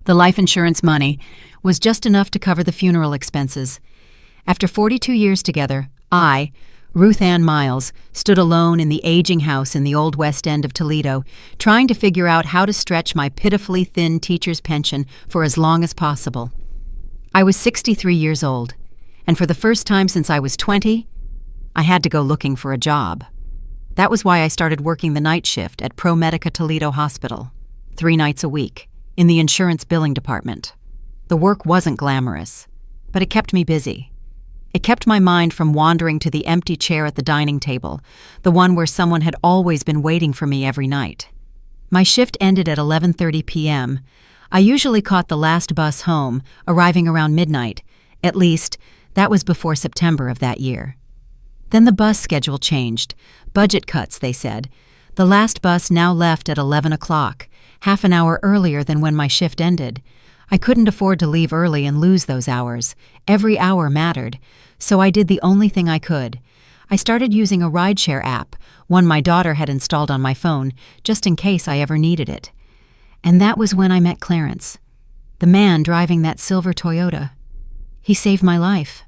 The life insurance money was just enough to cover the funeral expenses. After 42 years together, I, Ruth Ann Miles, stood alone in the aging house in the old West End of Toledo, trying to figure out how to stretch my pitifully thin teacher's pension for as long as possible. I was 63 years old, and for the first time since I was 20, I had to go looking for a job. That was why I started working the night shift at ProMedica Toledo Hospital, 3 nights a week, in the insurance billing department. The work wasn't glamorous, but it kept me busy. It kept my mind from wandering to the empty chair at the dining table, the one where someone had always been waiting for me every night. My shift ended at 11:30 p.m. I usually caught the last bus home, arriving around midnight. At least, that was before September of that year. Then the bus schedule changed. Budget cuts, they said. The last bus now left at 11 o'clock, half an hour earlier than when my shift ended. I couldn't afford to leave early and lose those hours. Every hour mattered, so I did the only thing I could. I started using a rideshare app, one my daughter had installed on my phone, just in case I ever needed it. And that was when I met Clarence, the man driving that silver Toyota. He saved my life,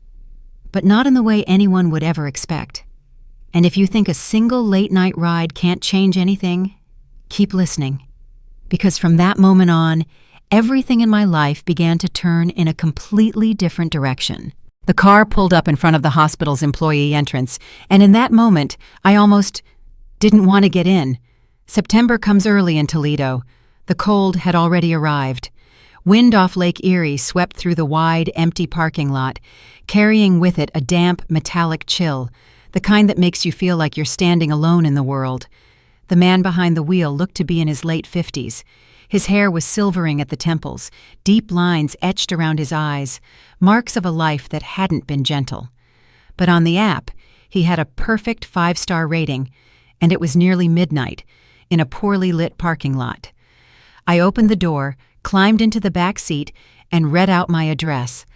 but not in the way anyone would ever expect. And if you think a single late-night ride can't change anything, keep listening. Because from that moment on, everything in my life began to turn in a completely different direction. The car pulled up in front of the hospital's employee entrance, and in that moment, I almost didn't want to get in. September comes early in Toledo. The cold had already arrived. Wind off Lake Erie swept through the wide, empty parking lot, carrying with it a damp, metallic chill, the kind that makes you feel like you're standing alone in the world. The man behind the wheel looked to be in his late 50s. His hair was silvering at the temples, deep lines etched around his eyes, marks of a life that hadn't been gentle. But on the app, he had a perfect 5-star rating, and it was nearly midnight, in a poorly lit parking lot. I opened the door, climbed into the back seat, and read out my address,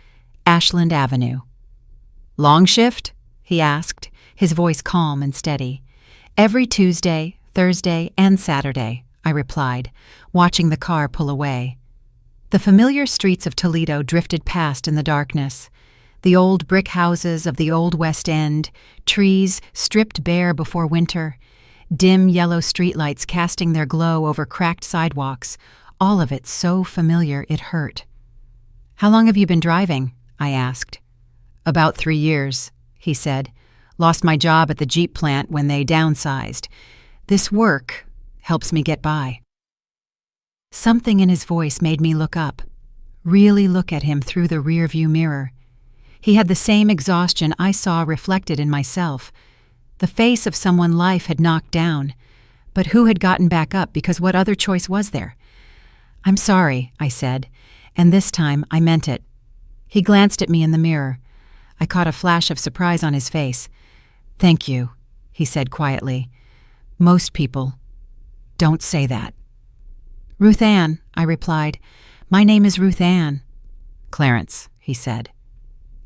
Ashland Avenue. "Long shift?" he asked, his voice calm and steady. "Every Tuesday, Thursday, and Saturday," I replied, watching the car pull away. The familiar streets of Toledo drifted past in the darkness. The old brick houses of the old West End, trees stripped bare before winter, dim yellow streetlights casting their glow over cracked sidewalks, all of it so familiar it hurt. "How long have you been driving?" I asked. "About 3 years," he said. "Lost my job at the Jeep plant when they downsized. This work helps me get by." Something in his voice made me look up, really look at him through the rearview mirror. He had the same exhaustion I saw reflected in myself, the face of someone life had knocked down, but who had gotten back up because what other choice was there? "I'm sorry," I said, and this time I meant it. He glanced at me in the mirror. I caught a flash of surprise on his face. "Thank you," he said quietly. "Most people don't say that." "Ruth Ann," I replied. "My name is Ruth Ann." "Clarence," he said.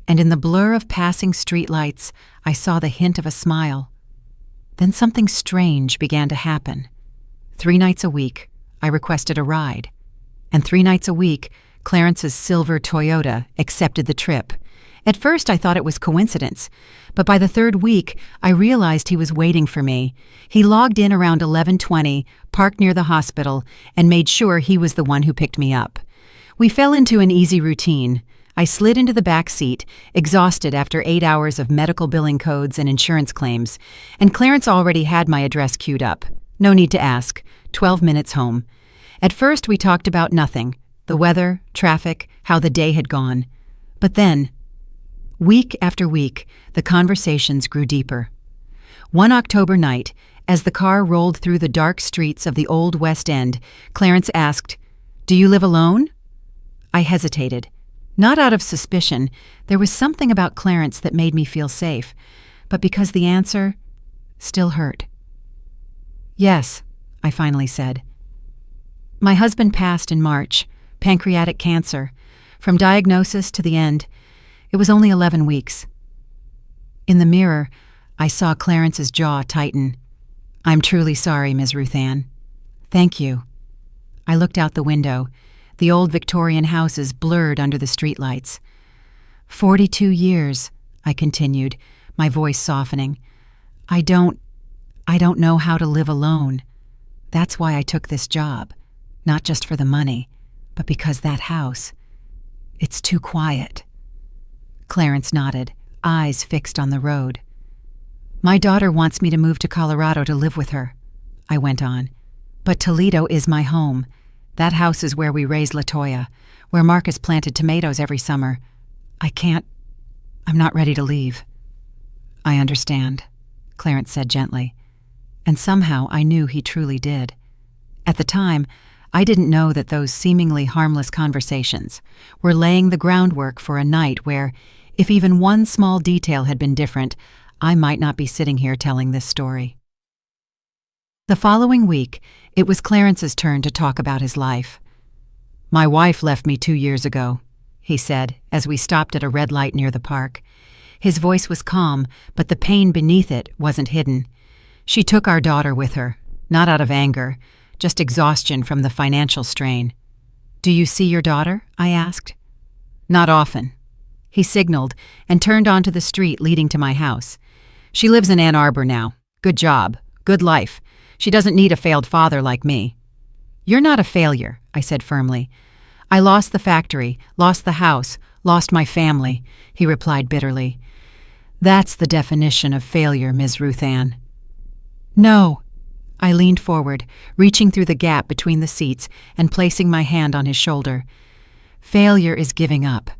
And in the blur of passing streetlights, I saw the hint of a smile. Then something strange began to happen. 3 nights a week, I requested a ride. And 3 nights a week, Clarence's silver Toyota accepted the trip. At first, I thought it was coincidence, but by the 3rd week, I realized he was waiting for me. He logged in around 11:20, parked near the hospital, and made sure he was the one who picked me up. We fell into an easy routine. I slid into the back seat, exhausted after 8 hours of medical billing codes and insurance claims, and Clarence already had my address queued up. No need to ask. 12 minutes home. At first, we talked about nothing: the weather, traffic, how the day had gone. But then, week after week, the conversations grew deeper. One October night, as the car rolled through the dark streets of the old West End, Clarence asked, "Do you live alone?" I hesitated. Not out of suspicion. There was something about Clarence that made me feel safe, but because the answer still hurt. "Yes," I finally said. "My husband passed in March, pancreatic cancer. From diagnosis to the end, it was only 11 weeks. In the mirror, I saw Clarence's jaw tighten. "I'm truly sorry, Ms. Ruth Ann." "Thank you." I looked out the window. The old Victorian houses blurred under the streetlights. 42 years, I continued, my voice softening. I don't know how to live alone. That's why I took this job. Not just for the money, but because that house, it's too quiet. Clarence nodded, eyes fixed on the road. My daughter wants me to move to Colorado to live with her, I went on. But Toledo is my home. That house is where we raise LaToya, where Marcus planted tomatoes every summer. I'm not ready to leave. I understand, Clarence said gently. And somehow I knew he truly did. At the time, I didn't know that those seemingly harmless conversations were laying the groundwork for a night where, if even one small detail had been different, I might not be sitting here telling this story. The following week, it was Clarence's turn to talk about his life. My wife left me 2 years ago, he said, as we stopped at a red light near the park. His voice was calm, but the pain beneath it wasn't hidden. She took our daughter with her, not out of anger, just exhaustion from the financial strain. Do you see your daughter? I asked. Not often. He signaled and turned onto the street leading to my house. She lives in Ann Arbor now. Good job. Good life. She doesn't need a failed father like me. You're not a failure, I said firmly. I lost the factory, lost the house, lost my family, he replied bitterly. That's the definition of failure, Ms. Ruth Ann. No. I leaned forward, reaching through the gap between the seats and placing my hand on his shoulder. Failure is giving up.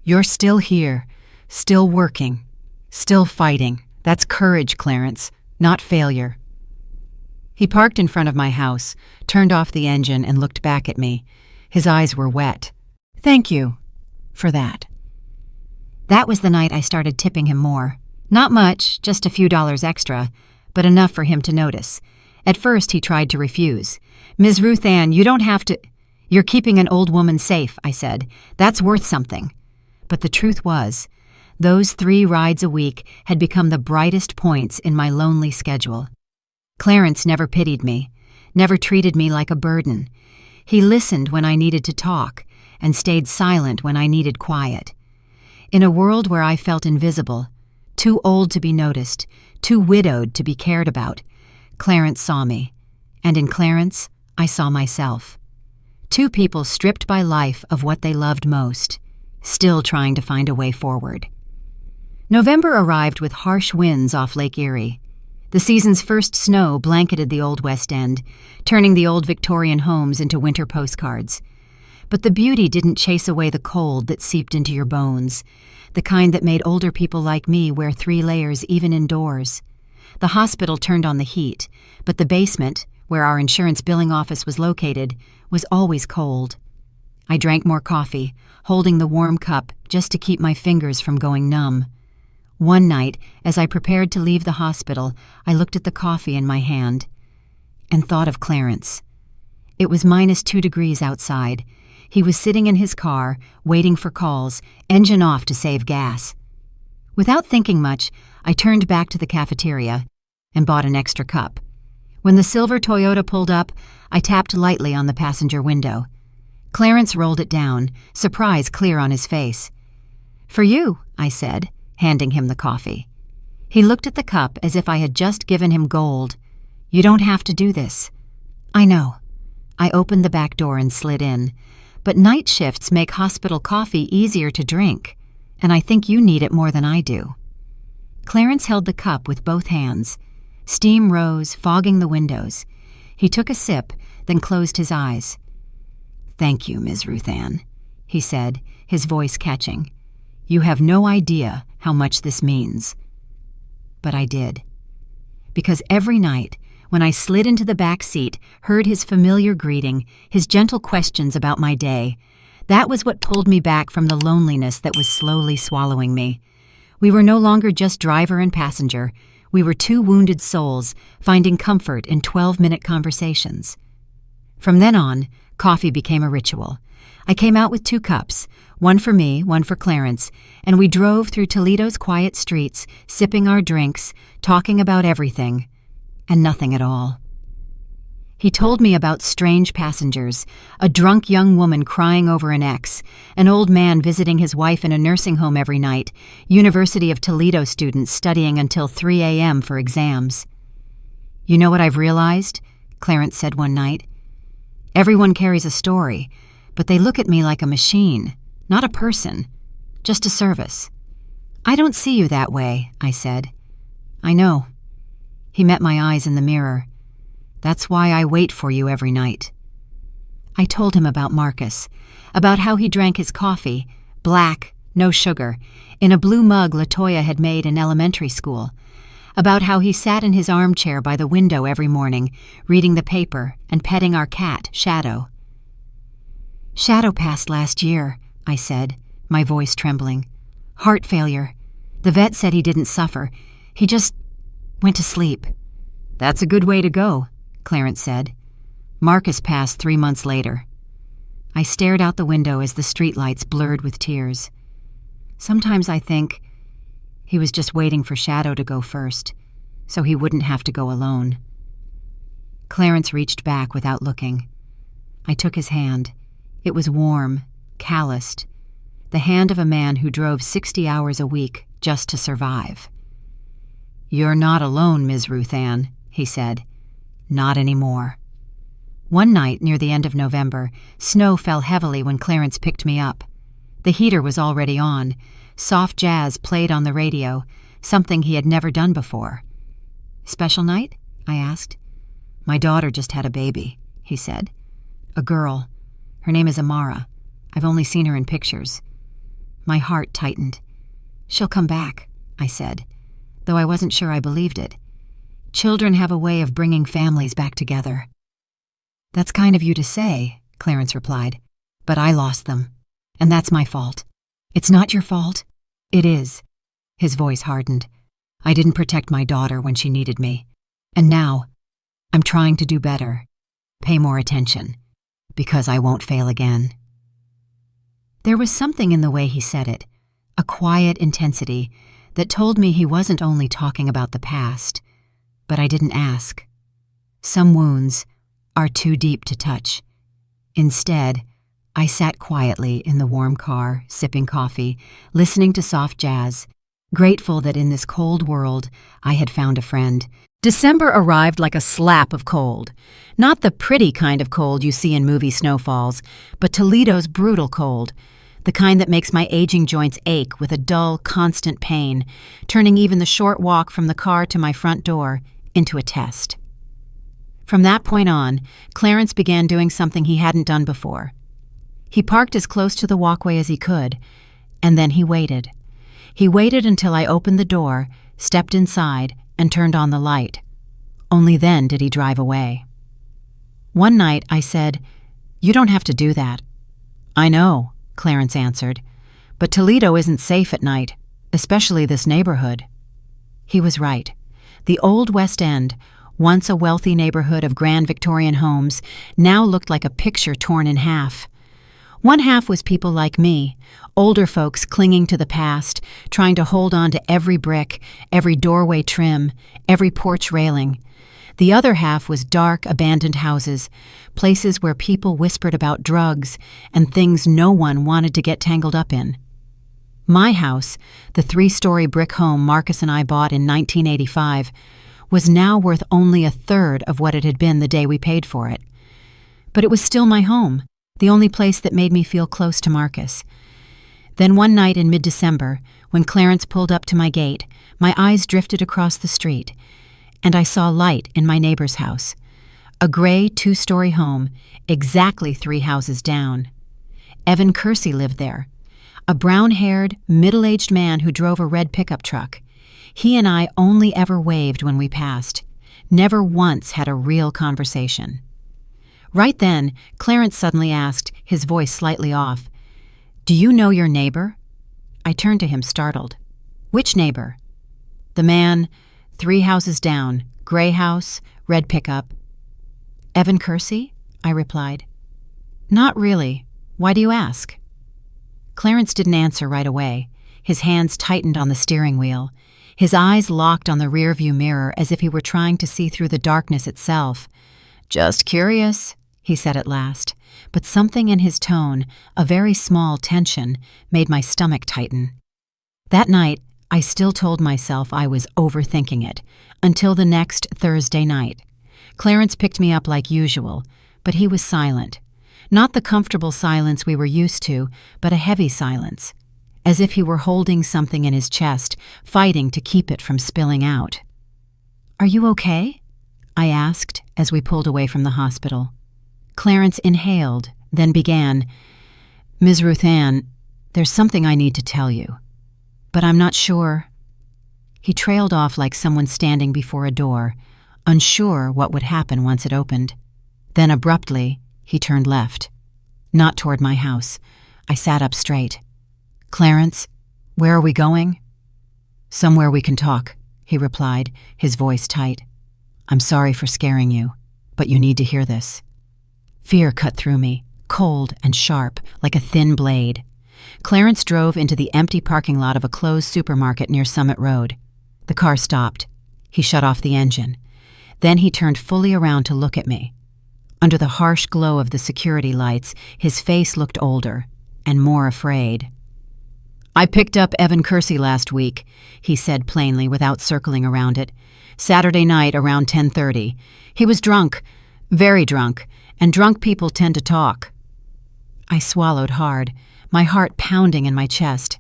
You're still here, still working, still fighting. That's courage, Clarence, not failure. He parked in front of my house, turned off the engine, and looked back at me. His eyes were wet. Thank you for that. That was the night I started tipping him more. Not much, just a few dollars extra, but enough for him to notice. At first, he tried to refuse. Ms. Ruth Ann, you don't have to— You're keeping an old woman safe, I said. That's worth something. But the truth was, those 3 rides a week had become the brightest points in my lonely schedule. Clarence never pitied me, never treated me like a burden. He listened when I needed to talk and stayed silent when I needed quiet. In a world where I felt invisible, too old to be noticed, too widowed to be cared about, Clarence saw me, and in Clarence, I saw myself. 2 people stripped by life of what they loved most, still trying to find a way forward. November arrived with harsh winds off Lake Erie. The season's first snow blanketed the Old West End, turning the old Victorian homes into winter postcards. But the beauty didn't chase away the cold that seeped into your bones, the kind that made older people like me wear 3 layers even indoors. The hospital turned on the heat, but the basement, where our insurance billing office was located, was always cold. I drank more coffee, holding the warm cup just to keep my fingers from going numb. One night, as I prepared to leave the hospital, I looked at the coffee in my hand and thought of Clarence. It was -2 degrees outside. He was sitting in his car, waiting for calls, engine off to save gas. Without thinking much, I turned back to the cafeteria and bought an extra cup. When the silver Toyota pulled up, I tapped lightly on the passenger window. Clarence rolled it down, surprise clear on his face. For you, I said, handing him the coffee. He looked at the cup as if I had just given him gold. You don't have to do this. I know. I opened the back door and slid in. But night shifts make hospital coffee easier to drink, and I think you need it more than I do. Clarence held the cup with both hands. Steam rose, fogging the windows. He took a sip, then closed his eyes. Thank you, Ms. Ruth Ann, he said, his voice catching. You have no idea how much this means. But I did. Because every night, when I slid into the back seat, heard his familiar greeting, his gentle questions about my day, that was what pulled me back from the loneliness that was slowly swallowing me. We were no longer just driver and passenger. We were 2 wounded souls, finding comfort in 12-minute conversations. From then on, coffee became a ritual. I came out with 2 cups, one for me, one for Clarence, and we drove through Toledo's quiet streets, sipping our drinks, talking about everything, and nothing at all. He told me about strange passengers, a drunk young woman crying over an ex, an old man visiting his wife in a nursing home every night, University of Toledo students studying until 3 a.m. for exams. "You know what I've realized?" Clarence said one night. "Everyone carries a story, but they look at me like a machine, not a person, just a service." "I don't see you that way," I said. "I know." He met my eyes in the mirror. "That's why I wait for you every night." I told him about Marcus, about how he drank his coffee, black, no sugar, in a blue mug LaToya had made in elementary school, about how he sat in his armchair by the window every morning, reading the paper and petting our cat, Shadow. "Shadow passed last year," I said, my voice trembling. "Heart failure. The vet said he didn't suffer. He just went to sleep." "That's a good way to go," Clarence said. "Marcus passed 3 months later." I stared out the window as the streetlights blurred with tears. Sometimes I think he was just waiting for Shadow to go first, so he wouldn't have to go alone. Clarence reached back without looking. I took his hand. It was warm, calloused, the hand of a man who drove 60 hours a week just to survive. "You're not alone, Ms. Ruth Ann," he said. "Not anymore." One night near the end of November, snow fell heavily when Clarence picked me up. The heater was already on. Soft jazz played on the radio, something he had never done before. "Special night?" I asked. "My daughter just had a baby," he said. "A girl. Her name is Amara. I've only seen her in pictures." My heart tightened. "She'll come back," I said, though I wasn't sure I believed it. Children have a way of bringing families back together. "That's kind of you to say," Clarence replied, "but I lost them, and that's my fault." "It's not your fault." "It is." His voice hardened. "I didn't protect my daughter when she needed me. And now, I'm trying to do better. Pay more attention, because I won't fail again." There was something in the way he said it, a quiet intensity that told me he wasn't only talking about the past, but I didn't ask. Some wounds are too deep to touch. Instead, I sat quietly in the warm car, sipping coffee, listening to soft jazz, grateful that in this cold world I had found a friend. December arrived like a slap of cold. Not the pretty kind of cold you see in movie snowfalls, but Toledo's brutal cold, the kind that makes my aging joints ache with a dull, constant pain, turning even the short walk from the car to my front door into a test. From that point on, Clarence began doing something he hadn't done before. He parked as close to the walkway as he could, and then he waited. He waited until I opened the door, stepped inside, and turned on the light. Only then did he drive away. One night I said, "You don't have to do that." "I know," Clarence answered, "but Toledo isn't safe at night, especially this neighborhood." He was right. The old West End, once a wealthy neighborhood of grand Victorian homes, now looked like a picture torn in half. One half was people like me, older folks clinging to the past, trying to hold on to every brick, every doorway trim, every porch railing. The other half was dark, abandoned houses, places where people whispered about drugs and things no one wanted to get tangled up in. My house, the 3-story brick home Marcus and I bought in 1985, was now worth only a third of what it had been the day we paid for it. But it was still my home, the only place that made me feel close to Marcus. Then one night in mid-December, when Clarence pulled up to my gate, my eyes drifted across the street, and I saw light in my neighbor's house. A gray 2-story home, exactly 3 houses down. Evan Kersey lived there, a brown-haired, middle-aged man who drove a red pickup truck. He and I only ever waved when we passed, never once had a real conversation. Right then, Clarence suddenly asked, his voice slightly off, "Do you know your neighbor?" I turned to him, startled. "Which neighbor?" "The man, 3 houses down, gray house, red pickup." "Evan Kersey?" I replied. "Not really. Why do you ask?" Clarence didn't answer right away. His hands tightened on the steering wheel. His eyes locked on the rearview mirror as if he were trying to see through the darkness itself. "Just curious," he said at last, but something in his tone, a very small tension, made my stomach tighten. That night, I still told myself I was overthinking it, until the next Thursday night. Clarence picked me up like usual, but he was silent. Not the comfortable silence we were used to, but a heavy silence, as if he were holding something in his chest, fighting to keep it from spilling out. "Are you okay?" I asked as we pulled away from the hospital. Clarence inhaled, then began, "Ms. Ruth Ann, there's something I need to tell you, but I'm not sure." He trailed off like someone standing before a door, unsure what would happen once it opened. Then abruptly, he turned left. Not toward my house. I sat up straight. "Clarence, where are we going?" "Somewhere we can talk," he replied, his voice tight. "I'm sorry for scaring you, but you need to hear this." Fear cut through me, cold and sharp, like a thin blade. Clarence drove into the empty parking lot of a closed supermarket near Summit Road. The car stopped. He shut off the engine. Then he turned fully around to look at me. Under the harsh glow of the security lights, his face looked older and more afraid. "I picked up Evan Kersey last week," he said plainly without circling around it. "Saturday night around 10:30. He was drunk, very drunk, and drunk people tend to talk." I swallowed hard, my heart pounding in my chest.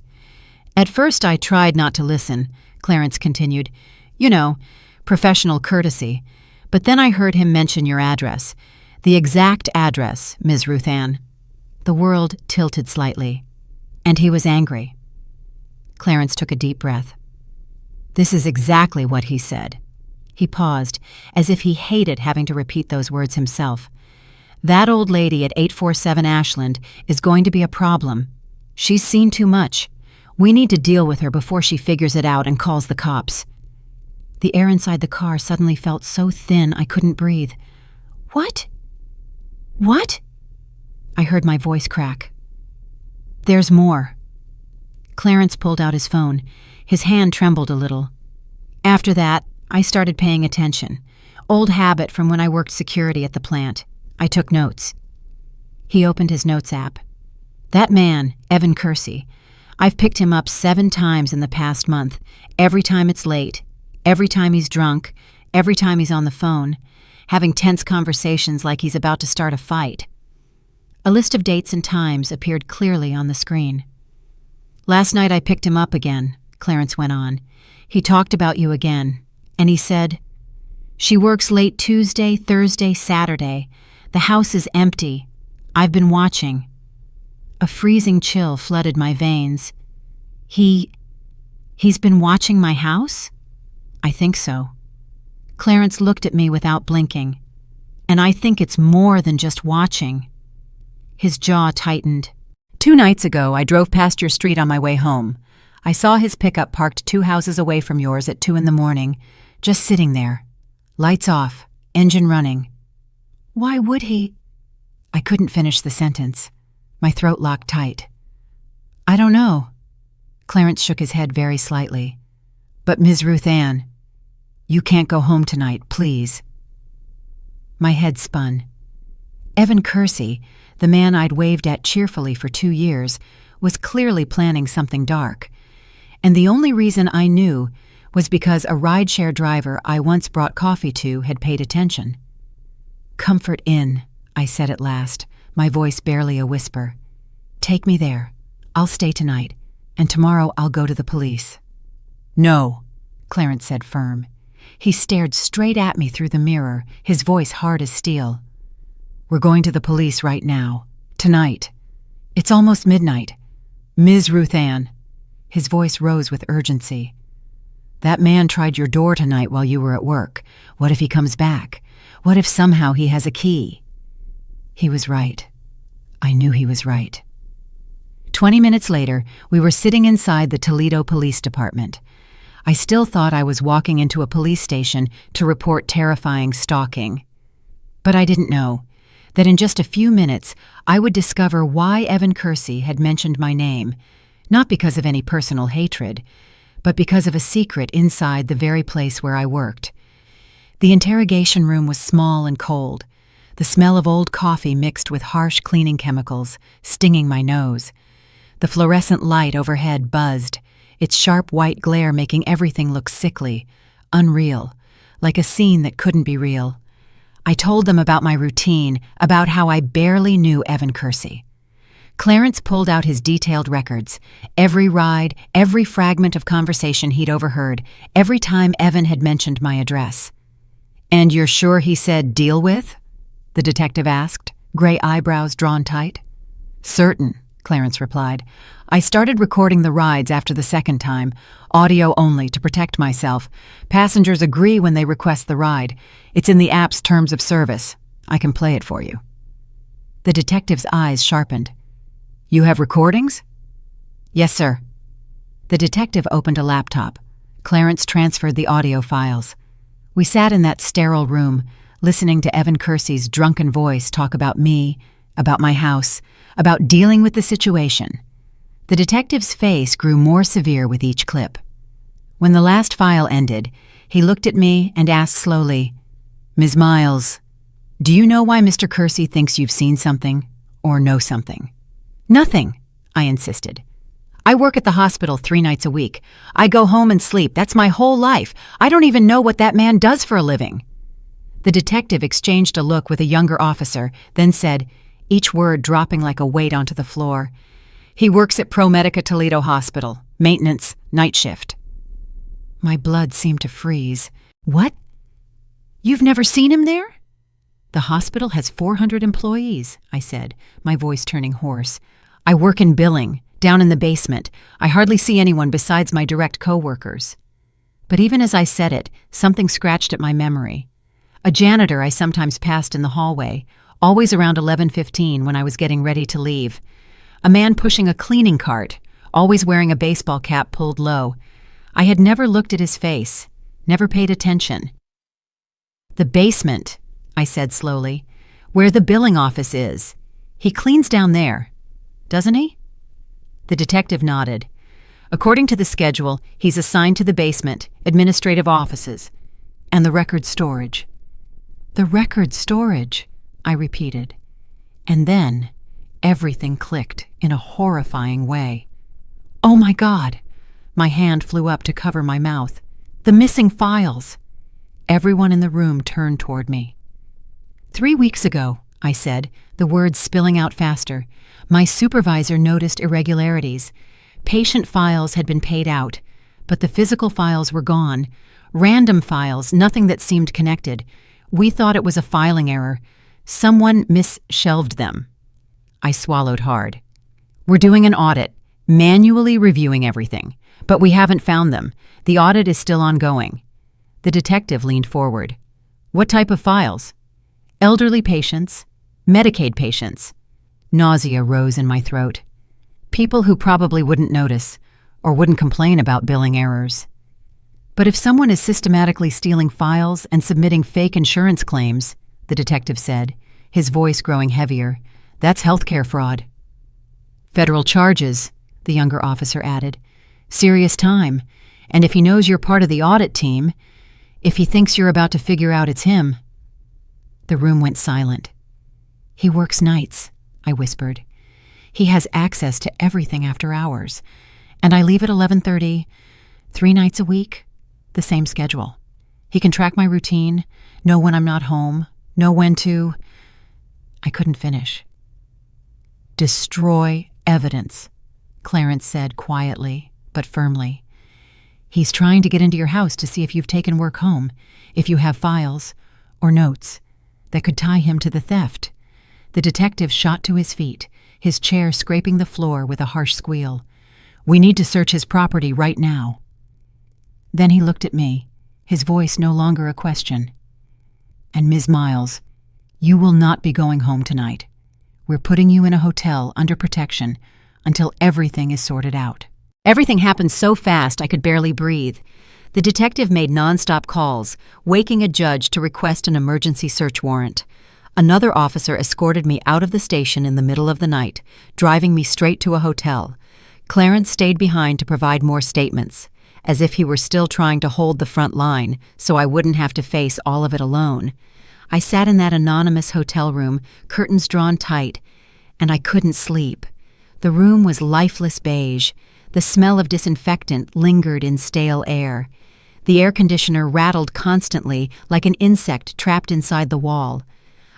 "At first I tried not to listen," Clarence continued. "You know, professional courtesy. But then I heard him mention your address. The exact address, Ms. Ruth Ann." The world tilted slightly. And he was angry. Clarence took a deep breath. "This is exactly what he said." He paused, as if he hated having to repeat those words himself. "That old lady at 847 Ashland is going to be a problem. She's seen too much. We need to deal with her before she figures it out and calls the cops." The air inside the car suddenly felt so thin I couldn't breathe. "What? What?" I heard my voice crack. "There's more." Clarence pulled out his phone. His hand trembled a little. "After that, I started paying attention. Old habit from when I worked security at the plant. I took notes." He opened his notes app. "That man, Evan Kersey, I've picked him up 7 times in the past month. Every time it's late. Every time he's drunk. Every time he's on the phone. Having tense conversations like he's about to start a fight." A list of dates and times appeared clearly on the screen. "Last night I picked him up again," Clarence went on. "He talked about you again, and he said, 'She works late Tuesday, Thursday, Saturday. The house is empty. I've been watching.'" A freezing chill flooded my veins. He's been watching my house? I think so. Clarence looked at me without blinking. "And I think it's more than just watching." His jaw tightened. "2 nights ago, I drove past your street on my way home. I saw his pickup parked 2 houses away from yours at 2 in the morning, just sitting there. Lights off, engine running." "Why would he?" I couldn't finish the sentence. My throat locked tight. "I don't know." Clarence shook his head very slightly. "But Ms. Ruth Ann, you can't go home tonight, please." My head spun. Evan Kersey, the man I'd waved at cheerfully for 2 years, was clearly planning something dark. And the only reason I knew was because a rideshare driver I once brought coffee to had paid attention. "Comfort Inn," I said at last, my voice barely a whisper. "Take me there. I'll stay tonight, and tomorrow I'll go to the police." "No," Clarence said firm. He stared straight at me through the mirror, his voice hard as steel. "We're going to the police right now. Tonight. It's almost midnight. Ms. Ruth Ann." His voice rose with urgency. "That man tried your door tonight while you were at work. What if he comes back? What if somehow he has a key?" He was right. I knew he was right. 20 minutes later, we were sitting inside the Toledo Police Department. I still thought I was walking into a police station to report terrifying stalking. But I didn't know that in just a few minutes I would discover why Evan Kersey had mentioned my name, not because of any personal hatred, but because of a secret inside the very place where I worked. The interrogation room was small and cold. the smell of old coffee mixed with harsh cleaning chemicals, stinging my nose. The fluorescent light overhead buzzed, its sharp white glare making everything look sickly, unreal, like a scene that couldn't be real. I told them about my routine, about how I barely knew Evan Kersey. Clarence pulled out his detailed records, every ride, every fragment of conversation he'd overheard, every time Evan had mentioned my address. "And you're sure he said deal with?" the detective asked, gray eyebrows drawn tight. "Certain," Clarence replied. "I started recording the rides after the second time, audio only to protect myself. Passengers agree when they request the ride. It's in the app's terms of service. I can play it for you." The detective's eyes sharpened. "You have recordings?" "Yes, sir." The detective opened a laptop. Clarence transferred the audio files. We sat in that sterile room, listening to Evan Kersey's drunken voice talk about me, about my house, about dealing with the situation. The detective's face grew more severe with each clip. When the last file ended, he looked at me and asked slowly, "Ms. Miles, do you know why Mr. Kersey thinks you've seen something or know something?" "Nothing," I insisted. "I work at the hospital 3 nights a week. I go home and sleep. That's my whole life. I don't even know what that man does for a living." The detective exchanged a look with a younger officer, then said, each word dropping like a weight onto the floor, "He works at ProMedica Toledo Hospital. Maintenance, night shift." My blood seemed to freeze. "What? You've never seen him there?" "The hospital has 400 employees," I said, my voice turning hoarse. "I work in billing, down in the basement. I hardly see anyone besides my direct co-workers." But even as I said it, something scratched at my memory. A janitor I sometimes passed in the hallway, always around 11:15 when I was getting ready to leave. A man pushing a cleaning cart, always wearing a baseball cap pulled low. I had never looked at his face, never paid attention. "The basement," I said slowly, "where the billing office is. He cleans down there, doesn't he?" The detective nodded. "According to the schedule, he's assigned to the basement, administrative offices, and the record storage." "The record storage," I repeated. And then everything clicked in a horrifying way. "Oh my God!" My hand flew up to cover my mouth. "The missing files!" Everyone in the room turned toward me. 3 weeks ago," I said, the words spilling out faster, "my supervisor noticed irregularities. Patient files had been paid out, but the physical files were gone. Random files, nothing that seemed connected. We thought it was a filing error. Someone mis-shelved them." I swallowed hard. "We're doing an audit, manually reviewing everything, but we haven't found them. The audit is still ongoing." The detective leaned forward. "What type of files?" "Elderly patients, Medicaid patients." Nausea rose in my throat. People who probably wouldn't notice, or wouldn't complain about billing errors. "But if someone is systematically stealing files and submitting fake insurance claims," the detective said, his voice growing heavier, "that's healthcare fraud." "Federal charges," the younger officer added. "Serious time. And if he knows you're part of the audit team, if he thinks you're about to figure out it's him." The room went silent. "He works nights," I whispered. "He has access to everything after hours. And I leave at 11:30, 3 nights a week, the same schedule. He can track my routine, know when I'm not home, know when to—" I couldn't finish. "Destroy evidence," Clarence said quietly, but firmly. "He's trying to get into your house to see if you've taken work home, if you have files or notes that could tie him to the theft." The detective shot to his feet, his chair scraping the floor with a harsh squeal. "We need to search his property right now." Then he looked at me, his voice no longer a question. "And Ms. Miles, you will not be going home tonight. We're putting you in a hotel under protection until everything is sorted out." Everything happened so fast I could barely breathe. The detective made nonstop calls, waking a judge to request an emergency search warrant. Another officer escorted me out of the station in the middle of the night, driving me straight to a hotel. Clarence stayed behind to provide more statements, as if he were still trying to hold the front line so I wouldn't have to face all of it alone. I sat in that anonymous hotel room, curtains drawn tight, and I couldn't sleep. The room was lifeless beige. The smell of disinfectant lingered in stale air. The air conditioner rattled constantly like an insect trapped inside the wall.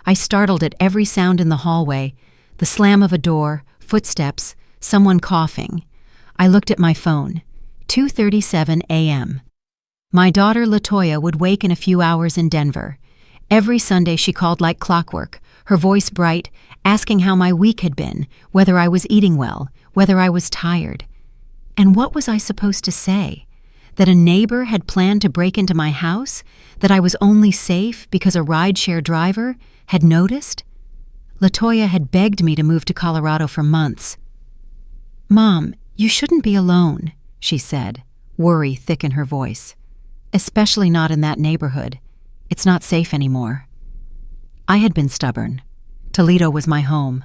I startled at every sound in the hallway, the slam of a door, footsteps, someone coughing. I looked at my phone. 2:37 a.m. My daughter LaToya would wake in a few hours in Denver. Every Sunday she called like clockwork, her voice bright, asking how my week had been, whether I was eating well, whether I was tired. And what was I supposed to say? That a neighbor had planned to break into my house? That I was only safe because a rideshare driver had noticed? LaToya had begged me to move to Colorado for months. "Mom, you shouldn't be alone," she said, worry thick in her voice. "Especially not in that neighborhood. It's not safe anymore." I had been stubborn. Toledo was my home.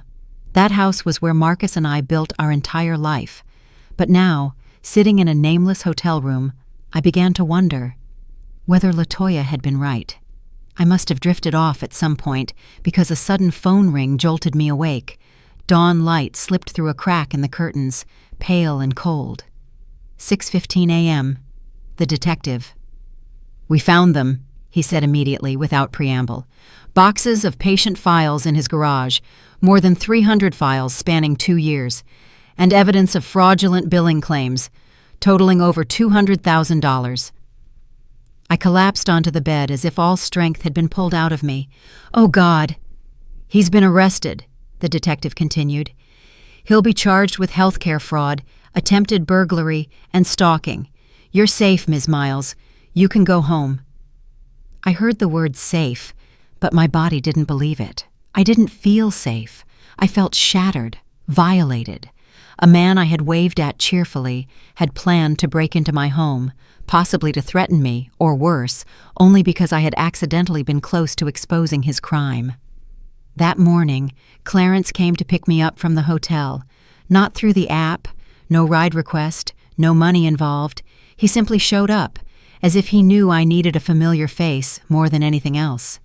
That house was where Marcus and I built our entire life. But now, sitting in a nameless hotel room, I began to wonder whether LaToya had been right. I must have drifted off at some point because a sudden phone ring jolted me awake. Dawn light slipped through a crack in the curtains, pale and cold. 6:15 a.m. The detective. "We found them," he said immediately, without preamble. "Boxes of patient files in his garage, more than 300 files spanning 2 years, and evidence of fraudulent billing claims, totaling over $200,000. I collapsed onto the bed as if all strength had been pulled out of me. "Oh, God!" "He's been arrested," the detective continued. "He'll be charged with healthcare fraud, attempted burglary, and stalking. You're safe, Ms. Miles. You can go home." I heard the word safe, but my body didn't believe it. I didn't feel safe. I felt shattered, violated. A man I had waved at cheerfully had planned to break into my home, possibly to threaten me, or worse, only because I had accidentally been close to exposing his crime. That morning, Clarence came to pick me up from the hotel. Not through the app, no ride request, no money involved. He simply showed up, as if he knew I needed a familiar face more than anything else.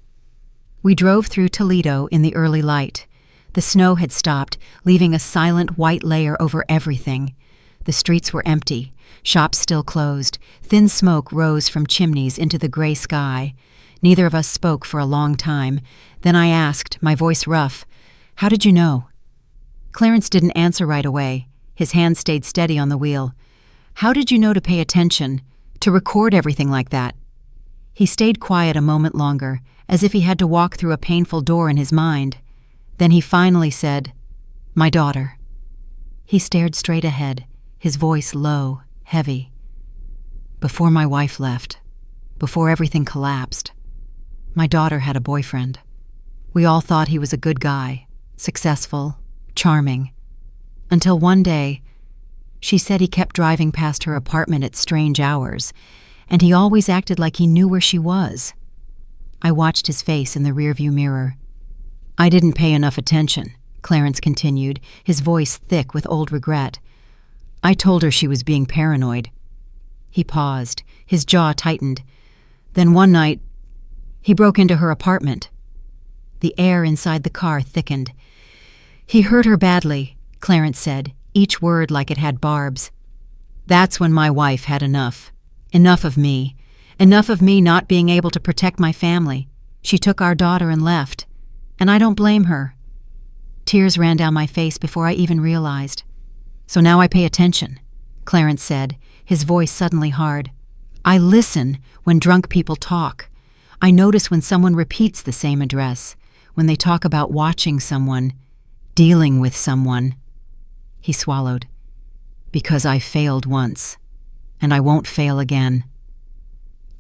We drove through Toledo in the early light. The snow had stopped, leaving a silent white layer over everything. The streets were empty, shops still closed. Thin smoke rose from chimneys into the gray sky. Neither of us spoke for a long time. Then I asked, my voice rough, "How did you know?" Clarence didn't answer right away. His hand stayed steady on the wheel. "How did you know to pay attention, to record everything like that?" He stayed quiet a moment longer, as if he had to walk through a painful door in his mind. Then he finally said, "My daughter." He stared straight ahead, his voice low, heavy. "Before my wife left, before everything collapsed, my daughter had a boyfriend. We all thought he was a good guy, successful, charming. Until one day, she said he kept driving past her apartment at strange hours, and he always acted like he knew where she was." I watched his face in the rearview mirror. "I didn't pay enough attention," Clarence continued, his voice thick with old regret. "I told her she was being paranoid." He paused, his jaw tightened. "Then one night, he broke into her apartment." The air inside the car thickened. "He hurt her badly," Clarence said, each word like it had barbs. "That's when my wife had enough. Enough of me. Enough of me not being able to protect my family. She took our daughter and left. And I don't blame her." Tears ran down my face before I even realized. "So now I pay attention," Clarence said, his voice suddenly hard. "I listen when drunk people talk. I notice when someone repeats the same address, when they talk about watching someone, dealing with someone." He swallowed. "Because I failed once, and I won't fail again."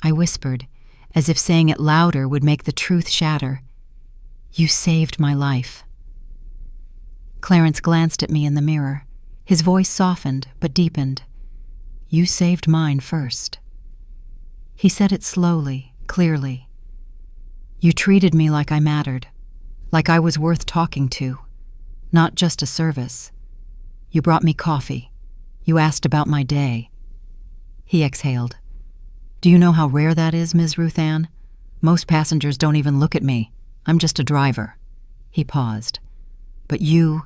I whispered, as if saying it louder would make the truth shatter. "You saved my life." Clarence glanced at me in the mirror. His voice softened but deepened. "You saved mine first." He said it slowly, clearly. "You treated me like I mattered, like I was worth talking to, not just a service. You brought me coffee. You asked about my day." He exhaled. "Do you know how rare that is, Ms. Ruth Ann? Most passengers don't even look at me. I'm just a driver." He paused. "But you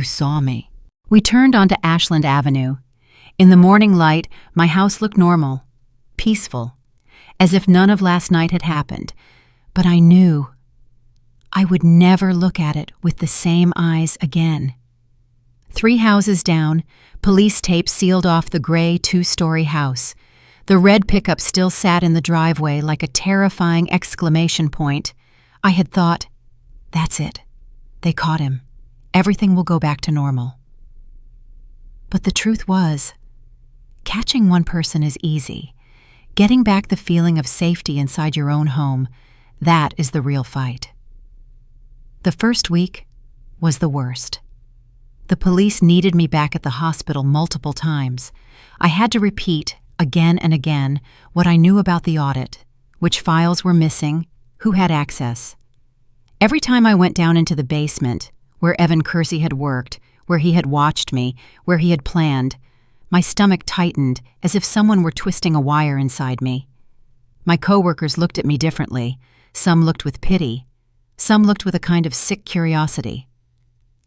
saw me." We turned onto Ashland Avenue. In the morning light, my house looked normal, peaceful, as if none of last night had happened. But I knew I would never look at it with the same eyes again. 3 houses down, police tape sealed off the gray 2-story house. The red pickup still sat in the driveway like a terrifying exclamation point. I had thought, that's it. They caught him. Everything will go back to normal. But the truth was, catching one person is easy. Getting back the feeling of safety inside your own home, that is the real fight. The first week was the worst. The police needed me back at the hospital multiple times. I had to repeat again and again what I knew about the audit, which files were missing, who had access. Every time I went down into the basement, where Evan Kersey had worked, where he had watched me, where he had planned, my stomach tightened as if someone were twisting a wire inside me. My coworkers looked at me differently. Some looked with pity. Some looked with a kind of sick curiosity.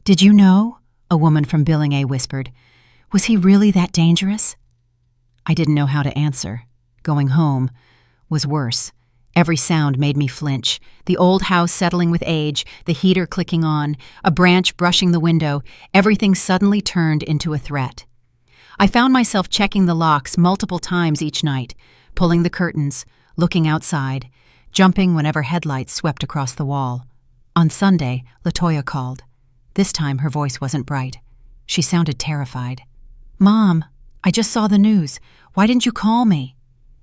"Did you know?" a woman from Billing A whispered. "Was he really that dangerous?" I didn't know how to answer. Going home was worse. Every sound made me flinch. The old house settling with age, the heater clicking on, a branch brushing the window, everything suddenly turned into a threat. I found myself checking the locks multiple times each night, pulling the curtains, looking outside, jumping whenever headlights swept across the wall. On Sunday, LaToya called. This time her voice wasn't bright. She sounded terrified. "Mom, I just saw the news. Why didn't you call me?"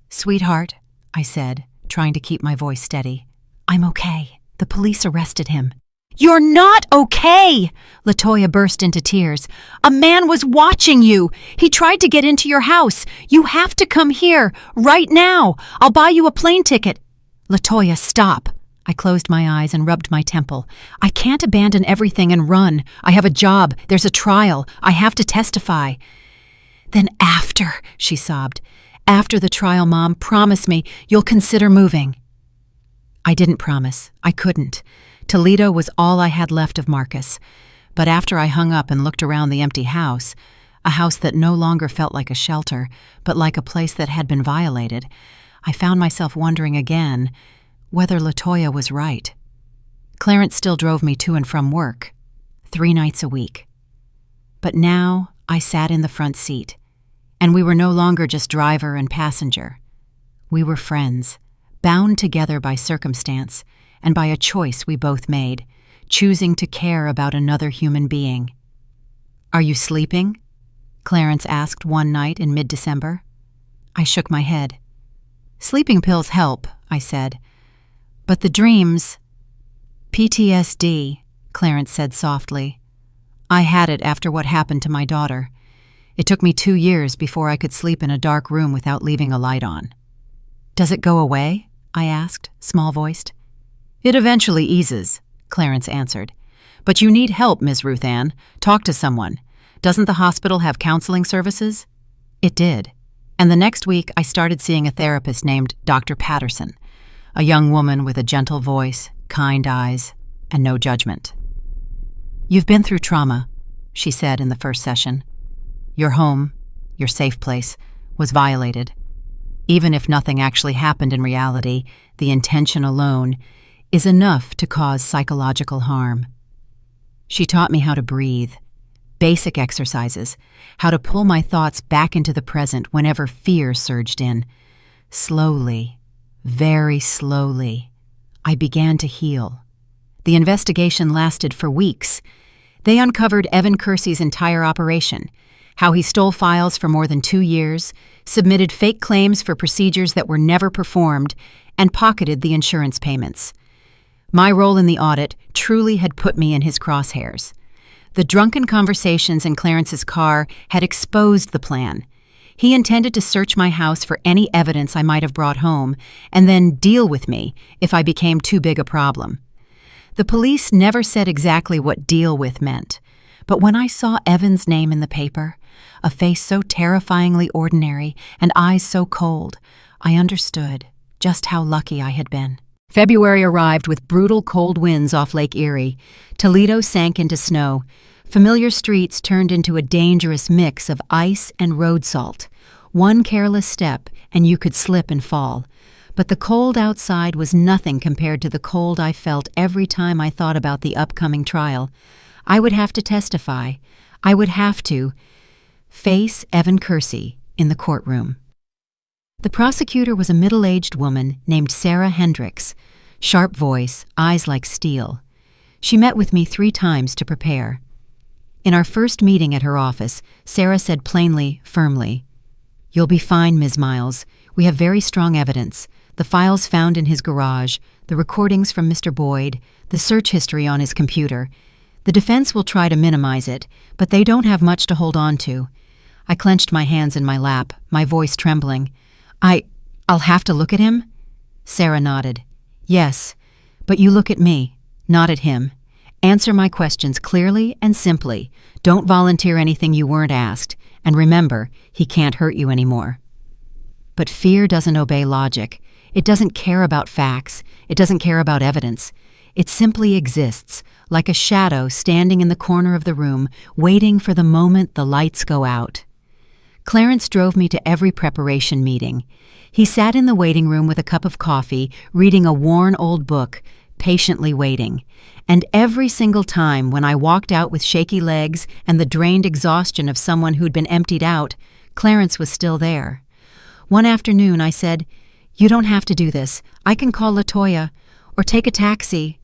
"Sweetheart," I said, trying to keep my voice steady. "I'm okay. The police arrested him." "You're not okay!" LaToya burst into tears. "A man was watching you. He tried to get into your house. You have to come here, right now. I'll buy you a plane ticket." "LaToya, stop." I closed my eyes and rubbed my temple. "I can't abandon everything and run. I have a job. There's a trial. I have to testify." "Then after," she sobbed. "After the trial, Mom, promise me you'll consider moving." I didn't promise. I couldn't. Toledo was all I had left of Marcus. But after I hung up and looked around the empty house, a house that no longer felt like a shelter, but like a place that had been violated, I found myself wondering again whether LaToya was right. Clarence still drove me to and from work, 3 nights a week. But now I sat in the front seat, and we were no longer just driver and passenger. We were friends, bound together by circumstance and by a choice we both made, choosing to care about another human being. "Are you sleeping?" Clarence asked one night in mid-December. I shook my head. "Sleeping pills help," I said. "But the dreams—" "PTSD," Clarence said softly. "I had it after what happened to my daughter. It took me 2 years before I could sleep in a dark room without leaving a light on." "Does it go away?" I asked, small-voiced. "It eventually eases," Clarence answered. "But you need help, Miss Ruth Ann. Talk to someone. Doesn't the hospital have counseling services?" It did. And the next week I started seeing a therapist named Dr. Patterson, a young woman with a gentle voice, kind eyes, and no judgment. "You've been through trauma," she said in the first session. "Your home, your safe place, was violated. Even if nothing actually happened in reality, the intention alone is enough to cause psychological harm." She taught me how to breathe, basic exercises, how to pull my thoughts back into the present whenever fear surged in. Slowly, very slowly, I began to heal. The investigation lasted for weeks. They uncovered Evan Kersey's entire operation, how he stole files for more than 2 years, submitted fake claims for procedures that were never performed, and pocketed the insurance payments. My role in the audit truly had put me in his crosshairs. The drunken conversations in Clarence's car had exposed the plan. He intended to search my house for any evidence I might have brought home, and then deal with me if I became too big a problem. The police never said exactly what deal with meant, but when I saw Evan's name in the paper, a face so terrifyingly ordinary and eyes so cold, I understood, just how lucky I had been. February arrived with brutal cold winds off Lake Erie. Toledo sank into snow. Familiar streets turned into a dangerous mix of ice and road salt. One careless step, and you could slip and fall. But the cold outside was nothing compared to the cold I felt every time I thought about the upcoming trial. I would have to testify. I would have to face Evan Kersey in the courtroom. The prosecutor was a middle-aged woman named Sarah Hendricks, sharp voice, eyes like steel. She met with me 3 times to prepare. In our first meeting at her office, Sarah said plainly, firmly, "You'll be fine, Ms. Miles. We have very strong evidence. The files found in his garage, the recordings from Mr. Boyd, the search history on his computer. The defense will try to minimize it, but they don't have much to hold on to." I clenched my hands in my lap, my voice trembling. I'll have to look at him?" Sarah nodded. "Yes, but you look at me, not at him. Answer my questions clearly and simply. Don't volunteer anything you weren't asked. And remember, he can't hurt you anymore." But fear doesn't obey logic. It doesn't care about facts. It doesn't care about evidence. It simply exists, like a shadow standing in the corner of the room, waiting for the moment the lights go out. Clarence drove me to every preparation meeting. He sat in the waiting room with a cup of coffee, reading a worn old book, patiently waiting. And every single time when I walked out with shaky legs and the drained exhaustion of someone who'd been emptied out, Clarence was still there. One afternoon I said, "You don't have to do this. I can call LaToya, or take a taxi."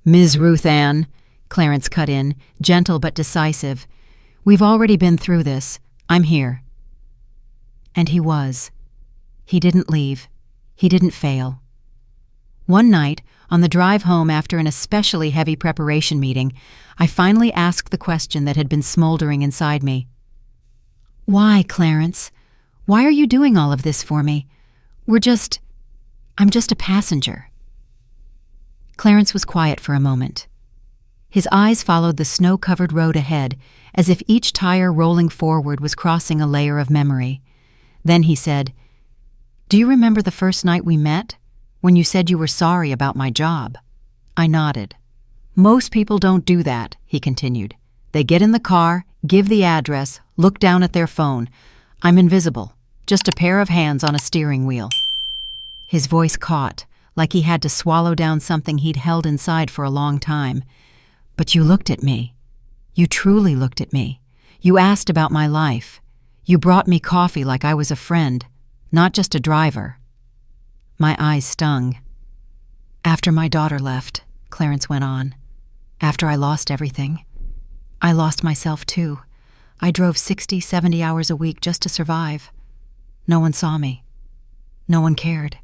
"Ms. Ruth Ann," Clarence cut in, gentle but decisive. "We've already been through this. I'm here." And he was. He didn't leave. He didn't fail. One night, on the drive home after an especially heavy preparation meeting, I finally asked the question that had been smoldering inside me. "Why, Clarence? Why are you doing all of this for me? I'm just a passenger." Clarence was quiet for a moment. His eyes followed the snow-covered road ahead, as if each tire rolling forward was crossing a layer of memory. Then he said, "Do you remember the first night we met, when you said you were sorry about my job?" I nodded. "Most people don't do that," he continued. "They get in the car, give the address, look down at their phone. I'm invisible, just a pair of hands on a steering wheel." His voice caught, like he had to swallow down something he'd held inside for a long time. "But you looked at me. You truly looked at me. You asked about my life. You brought me coffee like I was a friend, not just a driver." My eyes stung. "After my daughter left," Clarence went on, "after I lost everything, I lost myself too. I drove 60, 70 hours a week just to survive. No one saw me. No one cared."